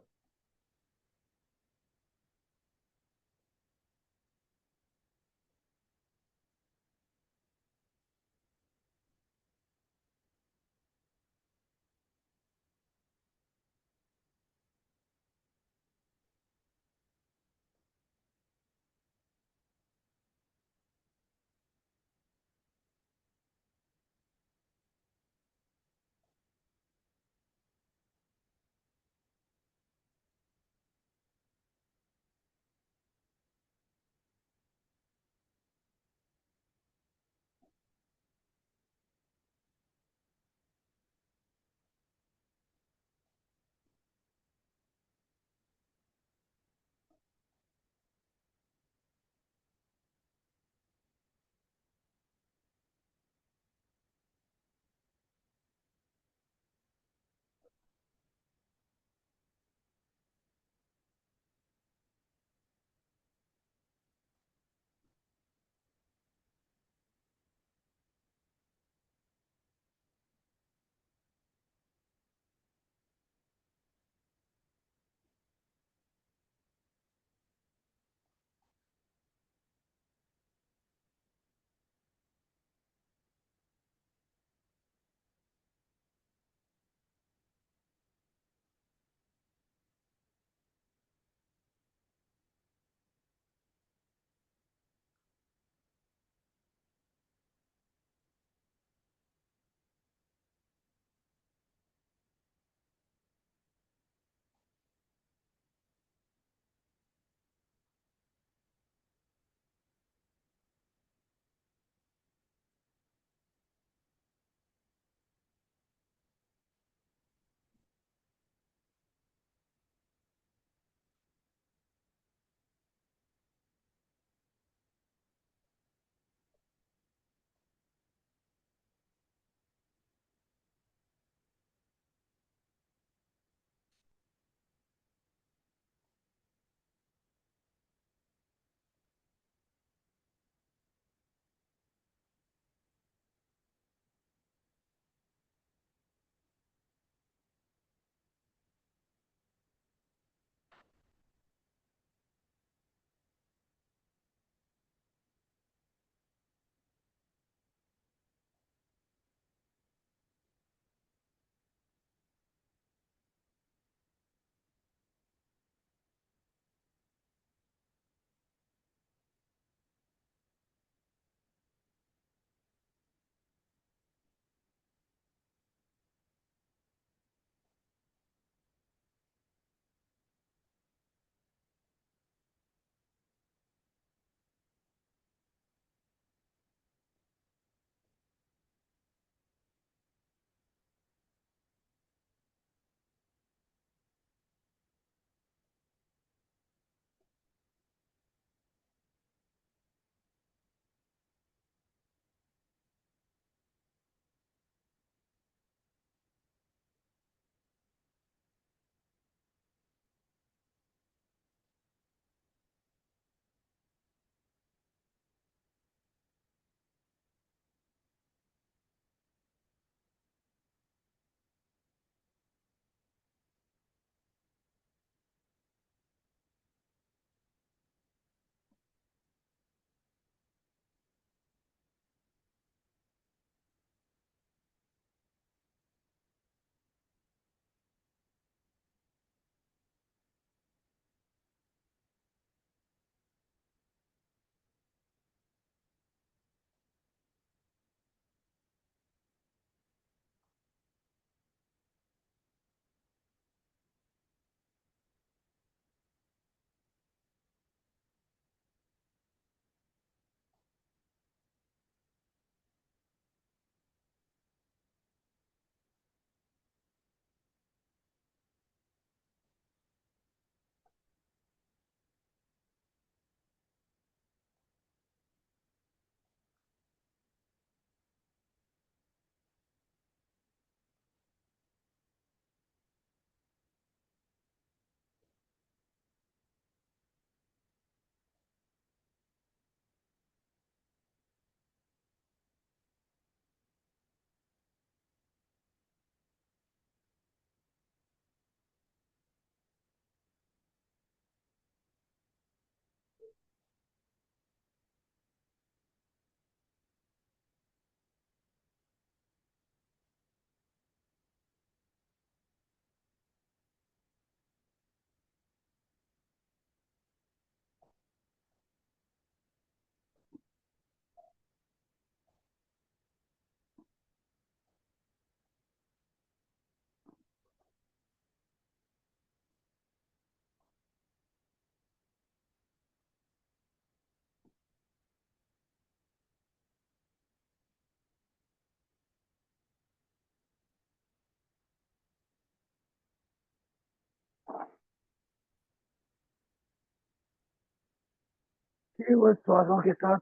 केवल श्वासों के साथ,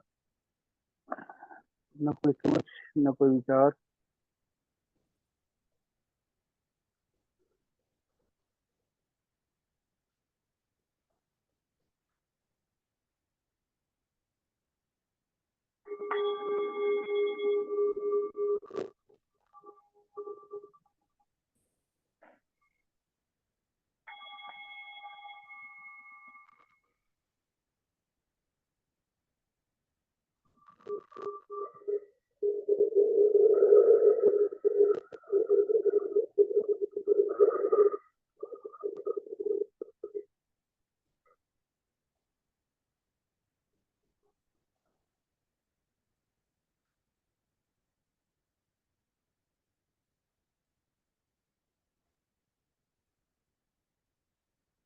न कोई सोच, न कोई विचार।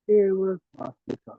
केवल श्वास के साथ।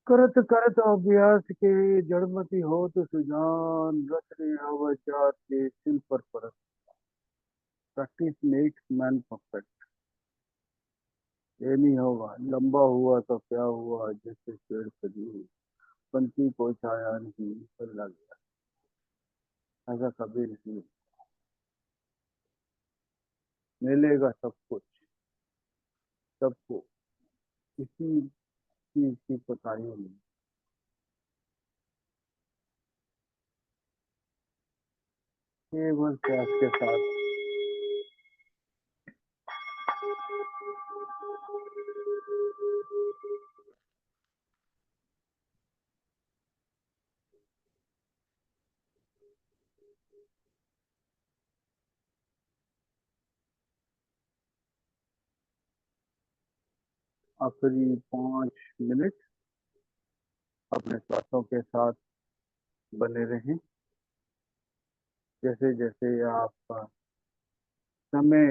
करत करत अभ्यास के जड़मति होत सुजान, रत रे अवजात के सिल पर परत। Practice makes man perfect. ये नहीं होगा लंबा हुआ तो क्या हुआ, जैसे पेड़ सजी हुई पंछी को छाया नहीं पर लग गया, ऐसा कभी नहीं। मिलेगा सब कुछ सबको, किसी चीज की पताई नहीं। केवल प्यास के साथ आखिरी 5 मिनट अपने सांसों के साथ बने रहें। जैसे जैसे आपका समय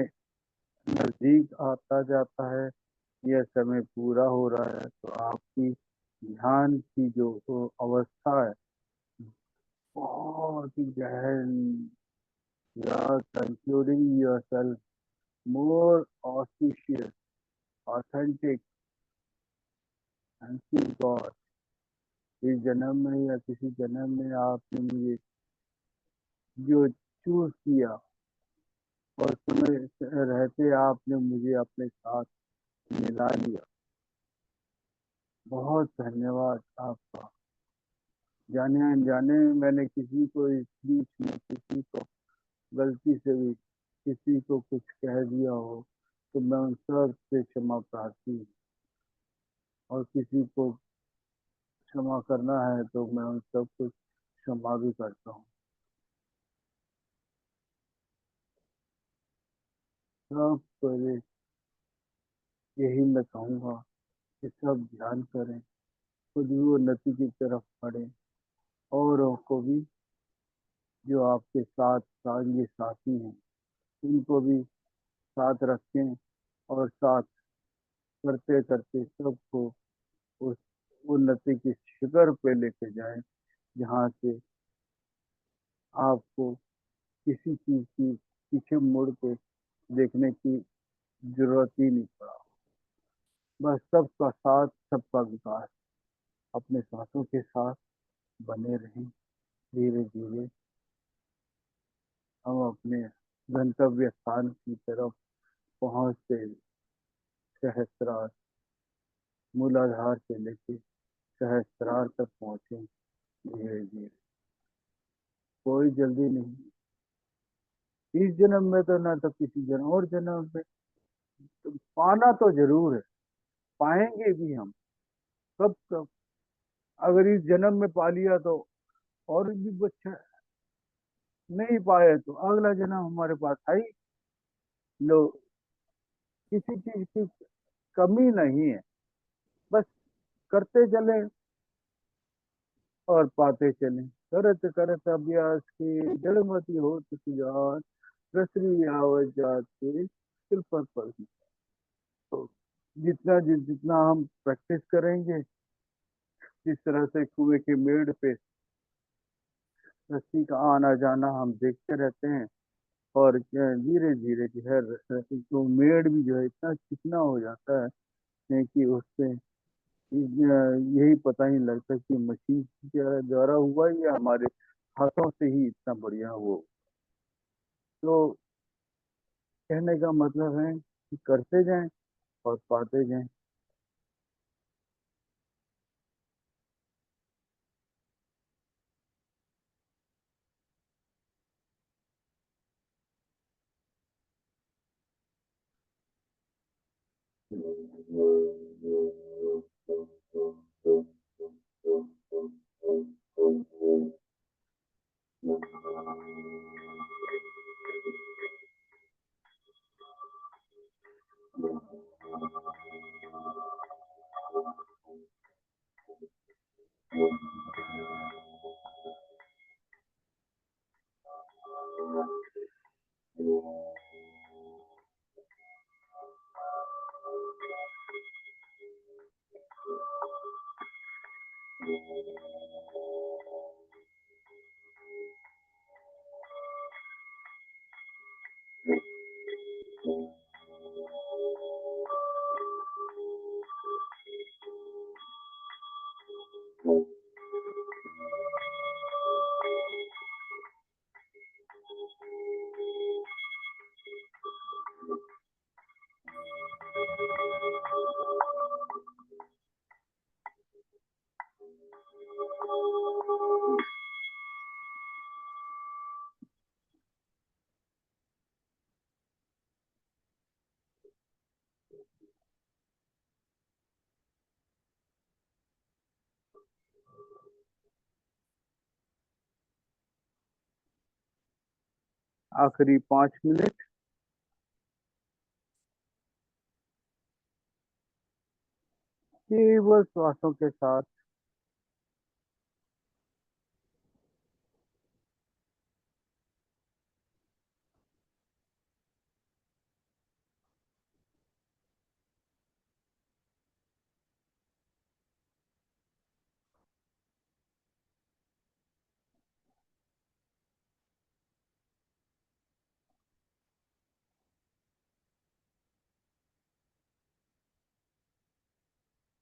नजदीक आता जाता है, यह समय पूरा हो रहा है, तो आपकी ध्यान की जो अवस्था है बहुत ही गहन, you are concluding yourself more auspicious, authentic and see God। इस जन्म में या किसी जन्म में आपने मुझे जो चूज किया और समय रहते आपने मुझे अपने साथ मिला लिया, बहुत धन्यवाद आपका। जाने अनजाने में मैंने किसी को इस बीच में किसी को गलती से भी किसी को कुछ कह दिया हो तो मैं उन सब से क्षमा प्रार्थी हूँ, और किसी को क्षमा करना है तो मैं उन सब को क्षमा भी करता हूँ। सब पहले यही मैं कहूँगा कि सब ध्यान करें, खुद भी उन्नति की तरफ बढ़े, औरों को भी जो आपके साथ सांगी साथी हैं उनको भी साथ रखें, और साथ करते करते सबको उस उन्नति की शिखर पे लेके जाएं, जहाँ से आपको किसी चीज की पीछे मुड़ के देखने की जरूरत ही नहीं पड़ा। बस सबका साथ सबका विकास, अपने सांसों के साथ बने रहें। धीरे धीरे हम अपने गंतव्य स्थान की तरफ पहुंचते सहस्त्रार, मूलाधार से लेके सहस्त्रार तक पहुंचे। धीरे धीरे, कोई जल्दी नहीं। इस जन्म में तो ना, तो किसी जन्म और जन्म में तो पाना तो जरूर है, पाएंगे भी हम। कब कब अगर इस जन्म में पा लिया तो और भी अच्छा, नहीं पाए तो अगला जन्म हमारे पास है ही। लो, किसी चीज की कमी नहीं है, बस करते चले और पाते चले। करत करत अभ्यास के जड़मति होत सुजान, रसरी आवत जात के सिर पर। तो जितना हम प्रैक्टिस करेंगे, जिस तरह से कुएं के मेड़ पे रस्सी का आना जाना हम देखते रहते हैं, और धीरे धीरे जो है तो मेड़ भी जो है इतना चिकना हो जाता है कि उससे यही पता नहीं लगता कि मशीन के द्वारा हुआ या हमारे हाथों से ही इतना बढ़िया वो। तो कहने का मतलब है कि करते जाएं और पाते जाएं। आखिरी 5 मिनट। केवल श्वासों के साथ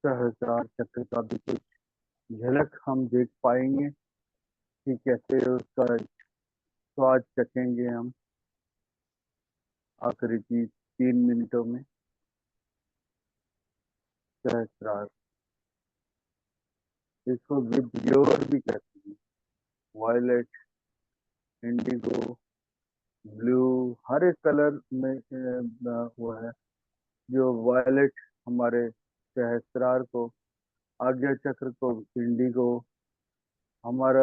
सहस्रार चक्र का भी कुछ झलक हम देख पाएंगे कि कैसे उसका स्वाद चखेंगे हम आखिरी 3 मिनटों में। सहस्रार, इसको विबग्योर भी कहते हैं। वायलेट, इंडिगो, ब्लू, हर एक कलर में वो है। जो वायलेट हमारे सहस्रार को, आज्ञा चक्र को इंडिगो, हमारा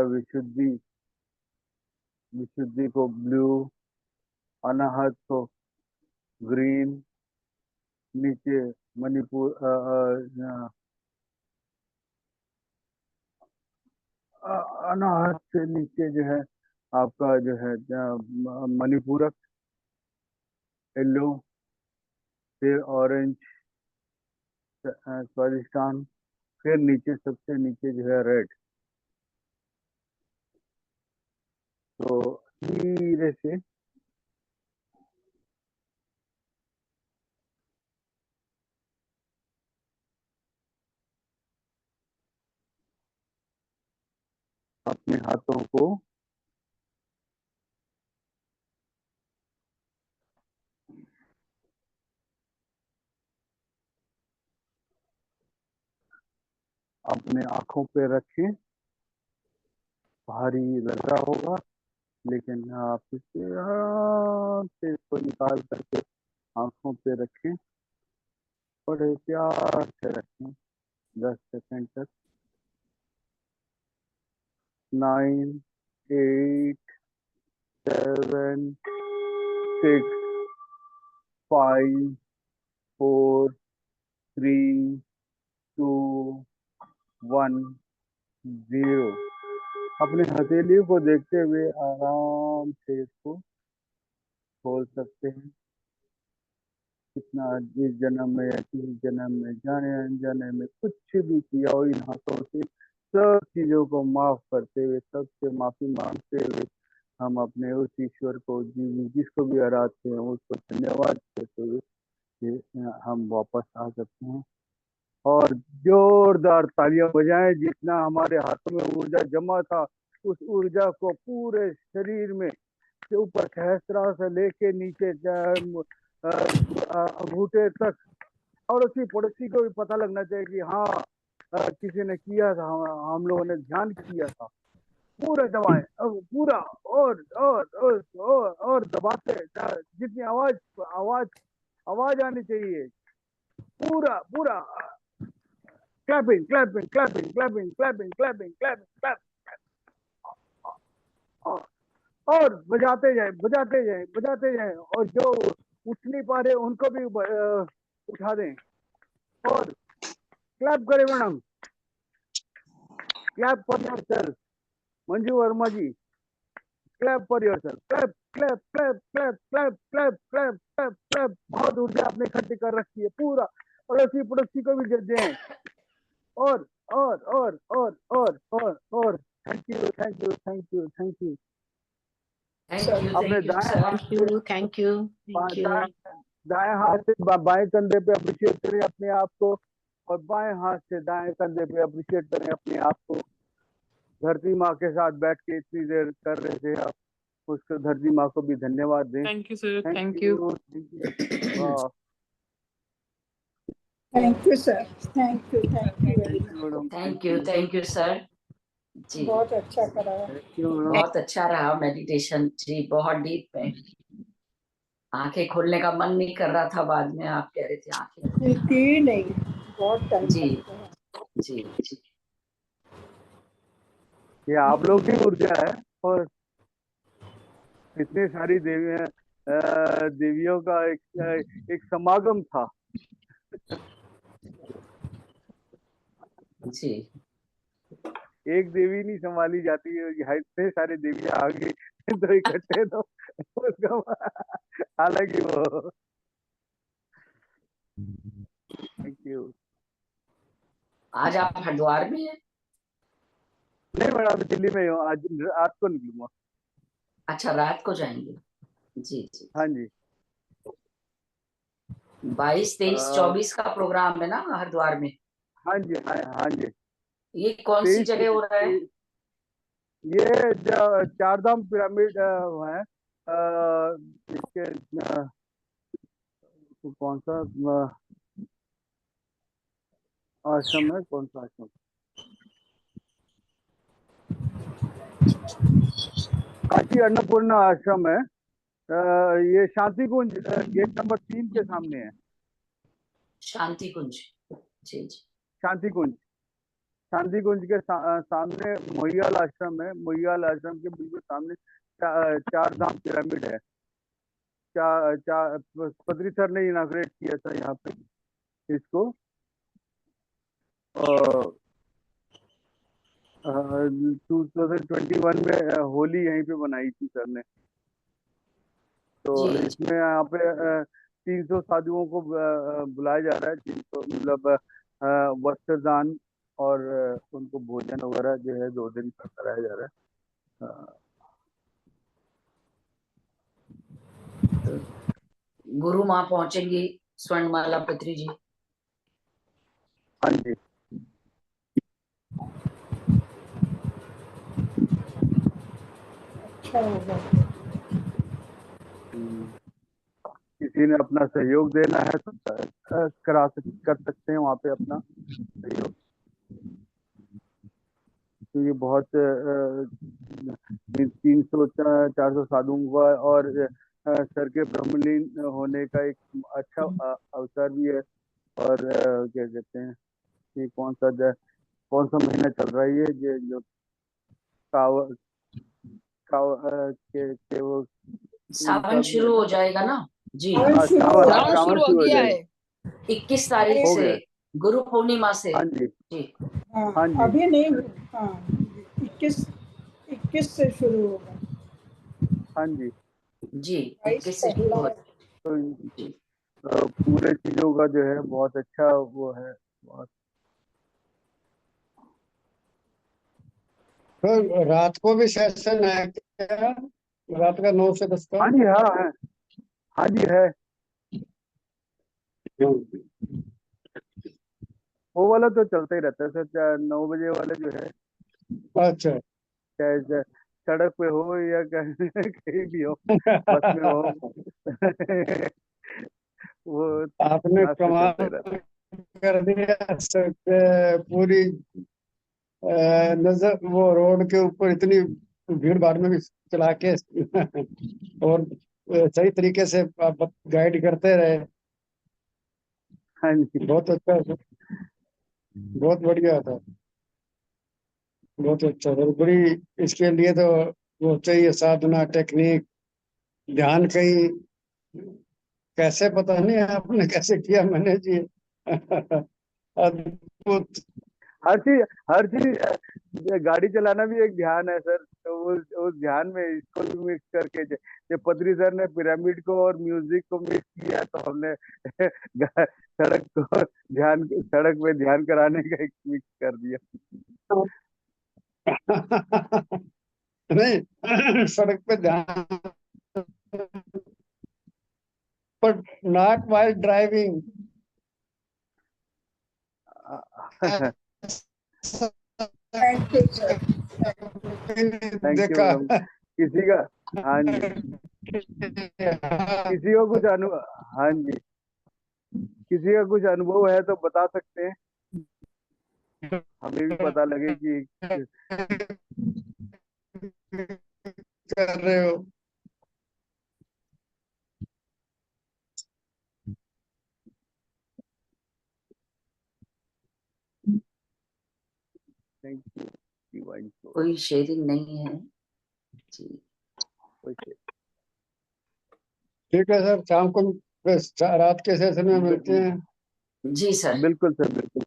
विशुद्धि को ब्लू, अनाहत को ग्रीन, नीचे मणिपुर अनाहत से नीचे जो है आपका जो है मणिपूरक येलो, फिर ऑरेंज स्वादिष्टान, फिर नीचे सबसे नीचे जो है रेड। तो धीरे से अपने हाथों को अपने आंखों पे रखें। भारी लग रहा होगा, लेकिन आप इसे आराम से इसको निकाल करके आंखों पे रखें, बड़े प्यार से रखें 10 सेकंड तक। 9, 8, 7, 6, 5, 4, 3, 2, 1, 0। अपने हथेलियों को देखते हुए आराम से इसको खोल सकते हैं। कितना इस जन्म में या किसी जन्म में जाने अनजाने में कुछ भी किया हो, इन हाथों से सब चीजों को माफ करते हुए, सबसे माफी मांगते हुए हम अपने उस ईश्वर को जिसको भी आराधते हैं उसको धन्यवाद देते हुए हम वापस आ सकते हैं और जोरदार तालियां बजाएं। जितना हमारे हाथों में ऊर्जा जमा था, उस ऊर्जा को पूरे शरीर में के ऊपर सहस्त्रार से लेके नीचे अंगूठे तक, और उसी पड़ोसी को भी पता लगना चाहिए कि हाँ किसी ने किया था, हम लोगों ने ध्यान किया था। पूरा दबाएं, पूरा और दबाते, जितनी आवाज आवाज आवाज आनी चाहिए। पूरा पूरा clapping clapping clapping clapping clapping clapping clapping और बजाते जाए बजाते जाए बजाते जाए, और जो उठ नहीं पा रहे उनको भी उठा दें और क्लैप करें madam. Clap for yourself. Manju Verma ji, clap for yourself. Clap clap clap clap clap clap clap clap clap. बहुत ऊर्जा आपने इकट्ठी कर रखी है। पूरा पड़ोसी पड़ोसी को भी दें। और और और और और और thank you thank you thank you thank you. अपने थैंक यू दाएं सर। हाथ से थैंक यू थैंक यू। दाएं हाथ से बाएं कंधे पे अप्रिशिएट करें अपने आप को, और बाएं हाथ से दाएं कंधे पे अप्रिशिएट करें अपने आप को। धरती माँ के साथ बैठ के इतनी देर कर रहे थे आप, उसको धरती माँ को भी धन्यवाद दें। Thank you sir. Thank you. वाह, thank you sir. Thank you very much. Madam. Thank you sir. जी, बहुत अच्छा करा है। Thank you madam. बहुत अच्छा रहा मेडिटेशन जी, बहुत डीप में। आंखें खोलने का मन नहीं कर रहा था, बाद में आप कह रहे थे आंखें खोलो। की नहीं, बहुत टाइम जी लगता है। जी जी। ये आप लोग की ऊर्जा है, और इतनी सारी देवियां, देवियों का एक समागम था। जी एक देवी नहीं संभाली जाती है, यहाँ इतने सारे देवियां आ गई तो इकट्ठे तो उसका हालांकि वो। Thank you. आज आप हरिद्वार में हैं? नहीं मैडम, अभी दिल्ली में ही हूँ, आज रात को निकलूंगा। अच्छा, रात को जाएंगे। जी जी। हाँ जी। 22, 23, 24 का प्रोग्राम है ना हरिद्वार में? हाँ जी, हाँ हाँ जी। ये कौन सी 23 जगह हो रहा है? ये चार धाम पिरामिड है। इसके कौन सा आश्रम है, कौन सा आश्रम? काशी अन्नपूर्णा आश्रम है। ये शांति कुंज गेट नंबर 3 के सामने है। शांति कुंज। जी जी। शांति कुंज, शांति कुंज के सामने मोहियाल आश्रम है। मोहियाल आश्रम के बिल्कुल सामने चार धाम पिरामिड है। पत्री सर ने इनाग्रेट किया था यहाँ पे इसको। 2021 में होली यहीं पे बनाई थी सर ने। तो जी इसमें यहाँ पे 300 साधुओं को बुलाया जा रहा है, जिनको मतलब वस्त्रदान और उनको भोजन वगैरह जो है 2 दिन का कराया जा रहा है। गुरु माँ पहुंचेंगी, स्वर्णमाला पत्री जी। हाँ जी। अच्छा होगा। किसी ने अपना सहयोग देना है तो कर सकते हैं वहाँ पे अपना सहयोग। तो ये बहुत 300-400 साधुओं का और सर के ब्रह्मलीन होने का एक अच्छा अवसर भी है। और क्या कहते हैं कि कौन सा महीना चल रहा है, ये जो के वो सावन शुरू हो जाएगा ना जी। सावन शुरू हो जाएगा। 21 तारीख हो से, गया। गुरु पूर्णिमा से। हाँ जी। जी हाँ, हाँ जी। अभी नहीं। हाँ, 21 से शुरू होगा। हाँ जी। जी, 21 से शुरू पहला हो। तो जी पूरे चीजों का जो है बहुत अच्छा वो है। बहुत तो रात को भी सेशन है क्या? रात का 9 से 10 का? हाँ जी, हाँ है। हाँ जी है। वो वाला तो चलता ही रहता है सर। 9 बजे वाला जो है, अच्छा। चाहे सड़क पे हो या कहीं भी हो, बस में हो वो आपने क्लास तो चलता ही कमाल रहता है। कर दिया सर, पूरी नजर वो रोड के ऊपर इतनी भीड़ भाड़ में भी चला के और सही तरीके से आप गाइड करते रहे। हाँ जी। बहुत अच्छा, बहुत बढ़िया था, बहुत अच्छा था। बड़ी इसके लिए तो वो चाहिए साधना, टेक्निक, ध्यान। कहीं कैसे पता नहीं आपने कैसे किया मैंने जी। अद्भुत। हर चीज गाड़ी चलाना भी एक ध्यान है सर। तो उस ध्यान में इसको भी मिक्स करके जब पत्री सर ने पिरामिड को और म्यूजिक को मिक्स किया तो हमने सड़क पे ध्यान कराने का एक मिक्स कर दिया। नहीं सड़क पे ध्यान, but not while driving. Thank you sir. Thank you देखा मैडम। किसी का, हाँ जी, किसी को कुछ हाँ जी, किसी का कुछ अनुभव है तो बता सकते हैं, हमें भी पता लगे कि कर रहे हो। Thank you divine soul. कोई शेयरिंग नहीं है जी। ठीक है सर, शाम को बस रात के सेशन में मिलते हैं। जी सर। बिल्कुल सर, बिल्कुल।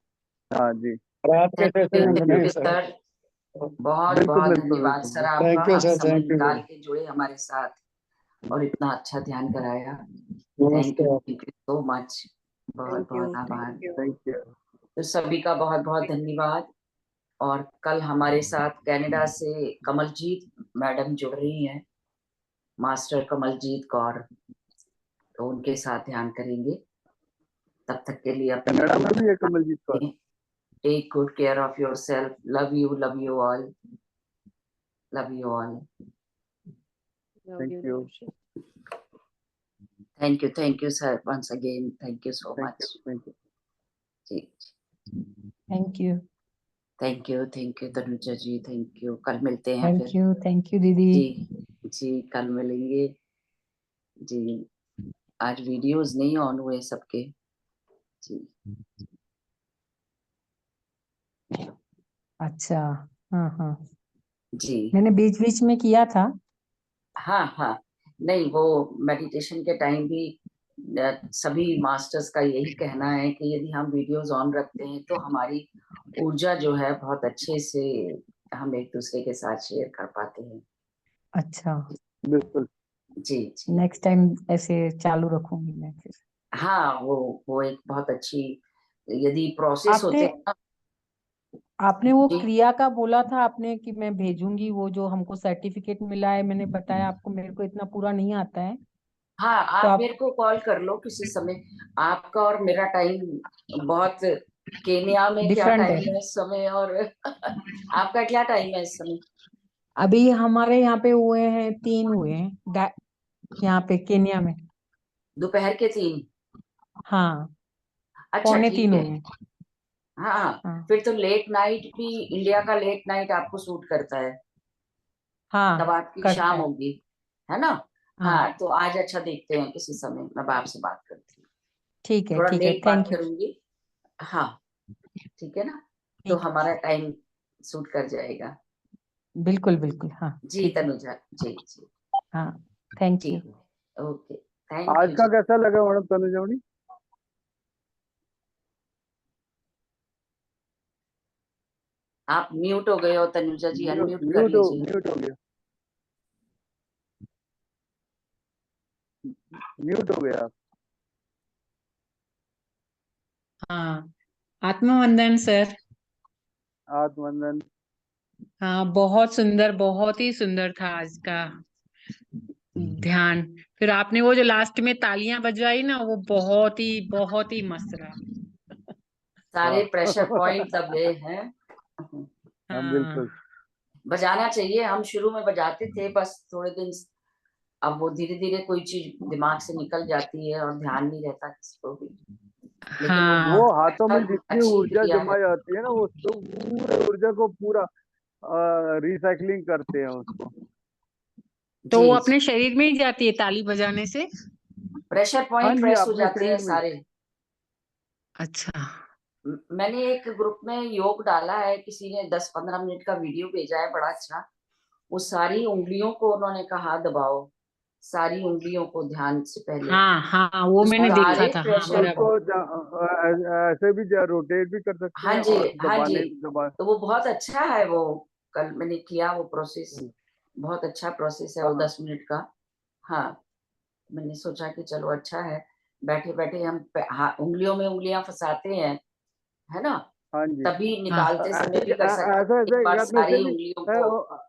हाँ जी, रात के सेशन में थैंक मिलेंगे यू सर। सर। बहुत बिल्कुल बहुत बिल्कुल धन्यवाद बिल्कुल। सर आपका, थैंक यू आप सर, समय थैंक यू निकाल सर। के जुड़े हमारे साथ और इतना अच्छा ध्यान कराया। नमस्कार। Thank you so much. बहुत थैंक यू, बहुत आभार। Thank you. Thank you. तो सभी का बहुत बहुत धन्यवाद। और कल हमारे साथ कनाडा से कमलजीत मैडम जुड़ रही हैं, मास्टर कमलजीत कौर, तो उनके साथ ध्यान करेंगे। तब तक के लिए अपनी कनाडा में भी है Kamaljeet Kaur. Take good care of yourself. Love you all. Love you all. Thank you, thank you sir, once again thank you so thank much. You, thank you. जी thank you. Thank you Tanuja ji, thank you. कल मिलते हैं फिर। Thank you दीदी। जी जी, कल मिलेंगे जी। आज videos नहीं ऑन हुए सबके जी। अच्छा, हाँ हाँ, जी मैंने बीच बीच में किया था। हाँ हाँ, नहीं वो मेडिटेशन के टाइम भी सभी मास्टर्स का यही कहना है कि यदि हम वीडियोस ऑन रखते हैं तो हमारी ऊर्जा जो है बहुत अच्छे से हम एक दूसरे के साथ शेयर कर पाते हैं। अच्छा, बिल्कुल। जी जी नेक्स्ट टाइम ऐसे चालू रखूंगी मैं फिर। हाँ, वो एक बहुत अच्छी यदि प्रोसेस आपने होते हैं ना। आपने वो जी क्रिया का बोला था आपने कि मैं भेजूंगी, वो जो हमको सर्टिफिकेट मिला है, मैंने बताया आपको मेरे को इतना पूरा नहीं आता है। हाँ, तो आप आप मेरे को कॉल कर लो किसी समय। आपका और मेरा टाइम बहुत, केन्या में क्या डिफरेंट है। टाइम है इस समय, और आपका क्या टाइम है इस समय? अभी हमारे यहाँ पे हुए हैं 3 हुए हैं यहाँ पे केन्या में। दोपहर के 3? हाँ, अच्छा ठीक 2:45 है। हुए हैं। हाँ हाँ, हाँ फिर तो लेट नाइट भी, इंडिया का लेट नाइट आपको सूट करता है, तब हाँ, आपकी करता शाम है। होगी, है ना? हाँ हाँ, तो आज अच्छा देखते हैं किसी समय, मैं आपसे बात करती हूँ, ठीक है, थोड़ा ठीक है, लेट बात थैंक यू। करूंगी। हाँ ठीक है ना, तो ठीक है, हमारा टाइम सूट कर जाएगा। बिल्कुल बिल्कुल, हाँ जी ठीक है। तनुजा जी जी। हाँ, थैंक यू। ठीक है, ओके, थैंक आज यू का जी। कैसा लगा मैडम तनुजा मणि? आप म्यूट हो गए हो तनुजा जी, अनम्यूट कर म्यूट लीजिए। हो गया, म्यूट हो गया। हाँ, आत्मवंदन सर। आत्मवंदन। हाँ, बहुत सुंदर, बहुत ही सुंदर था आज का ध्यान। फिर आपने वो जो लास्ट में तालियां बजवाई ना, वो बहुत ही मस्त रहा। सारे प्रेशर पॉइंट दबे हैं। हाँ हाँ बिल्कुल। बजाना चाहिए, हम शुरू में बजाते थे, बस थोड़े दिन, अब वो धीरे धीरे कोई चीज दिमाग से निकल जाती है और ध्यान नहीं रहता किसी को भी, लेकिन वो वो हाँ, हाथों में सब जितनी अच्छी ऊर्जा क्रिया है। जमा जाती है ना, वो तो पूरे ऊर्जा को पूरा रिसाइकलिंग करते हैं उसको। तो वो जी, अपने शरीर में ही जाती है ताली बजाने से। प्रेशर हाँ पॉइंट जी, फ्रेश हो अपने जाते हैं शरीर में। सारे। अच्छा, मैंने एक ग्रुप में योग डाला है, किसी ने 10-15 मिनट का वीडियो भेजा है, बड़ा अच्छा। वो सारी उंगलियों को उन्होंने कहा दबाओ, सारी उंगलियों को ध्यान से पहले हाँ हाँ, वो तो मैंने देखा सारे था। हाँ प्रेशर बराबर। उसको ऐसे भी रोटेट भी कर सकते हाँ हैं जी, और हाँ जी, दबा तो वो बहुत अच्छा है। वो कल मैंने किया वो प्रोसेस, बहुत अच्छा प्रोसेस है वो, हाँ 10 मिनट का। हाँ, मैंने सोचा कि चलो अच्छा है, बैठे बैठे हम उंगलियों में उंगलियां फंसाते हैं, है ना, हाँ जी। तभी हाँ निकालते समय ऐसे भी कर सकते ऐसे हैं, ऐसे एक बार करने से सारी भी उंगलियों है, को।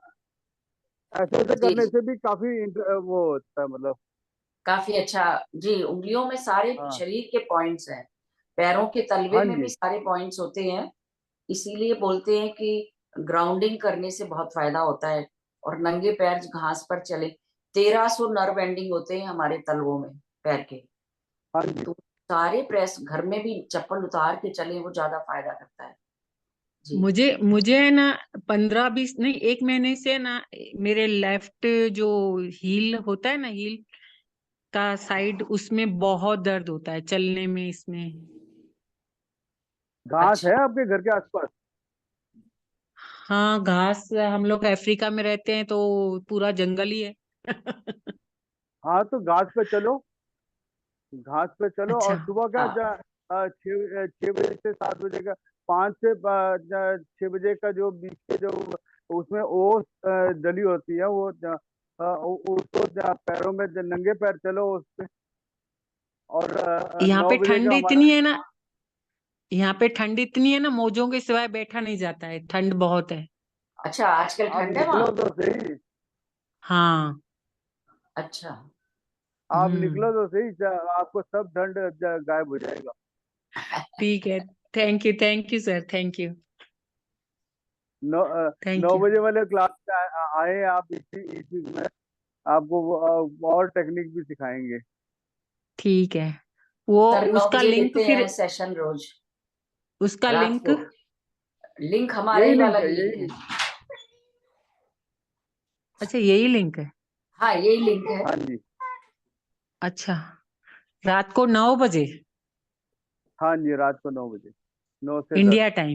ऐसे ऐसे जी करने जी, से भी काफी वो होता है मतलब। काफी अच्छा। जी, उंगलियों में सारे हाँ शरीर के पॉइंट्स हैं, पैरों के तलवे हाँ में भी जी। सारे पॉइंट्स होते हैं। इसीलिए बोलते हैं कि ग्राउंडिंग करने से बहुत फायदा होता है। और नंगे पैर घास पर चले, 1300 नर्व एंडिंग होते हैं हमारे तलवों में, पैर के। हाँ जी। तो सारे प्रेस घर में भी चप्पल उतार के चले, वो ज्यादा फायदा करता है। जी, मुझे मुझे है ना 15-20 नहीं, 1 महीने से ना मेरे लेफ्ट जो हील होता है ना, हील का साइड, उसमें बहुत दर्द होता है चलने में, इसमें। घास अच्छा है आपके घर के आसपास? हाँ, घास, हम लोग अफ्रीका में रहते हैं तो पूरा जंगल ही है। हाँ तो घास पे चलो, घास पे चलो अच्छा। और सुबह का हाँ, 6 बजे से 7 बजे का, 5 से 6 बजे का जो बीच के जो उसमें ओस डली होती है वो उसको पैरों में नंगे पैर चलो उस पे। और यहाँ 9 बजे का हमारा। यहाँ पे ठंड इतनी है ना, मोजों के सिवाय बैठा नहीं जाता है, ठंड बहुत है। अच्छा, आजकल आप ठंड है निकलो वहाँ? तो सही, हाँ। अच्छा, आप निकलो हम्म। तो सही, आपको सब ठंड गायब हो जाएगा। ठीक है। Thank you sir, thank you. Now thank now you. बजे वाले क्लास में आए आप, इसी में आपको और टेक्निक भी सिखाएंगे। ठीक है। वो सर 9 उसका बजे लिंक लेते फिर, हैं सेशन रोज, उसका रात लिंक। को। लिंक हमारा यही ही वाला लिंक है, ही यही है। लिंक। अच्छा, यही लिंक है। हाँ, यही लिंक है। हाँ जी। अच्छा, रात को 9 बजे हाँ जी, रात को 9 बजे, 9 से 10। India time.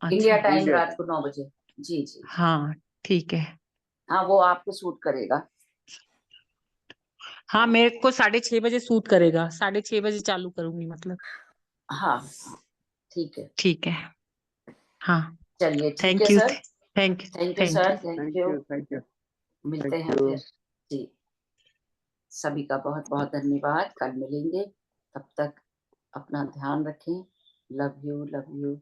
इंडिया अच्छा। टाइम इंडिया रात टाइम। को 9 बजे। जी जी, हाँ ठीक है। हाँ वो आपको सूट करेगा। हाँ, मेरे को 6:30 बजे सूट करेगा, 6:30 बजे चालू करूंगी मतलब। हाँ, ठीक है। ठीक है। हाँ। चलिए ठीक है thank you. Sir. Thank you. Thank you thank sir, you. Thank thank you. You, thank you, मिलते थैंक हैं यू। फिर। जी, सभी का बहुत बहुत धन्यवाद, कल मिलेंगे। तब तक अपना ध्यान रखें। Love you, love you.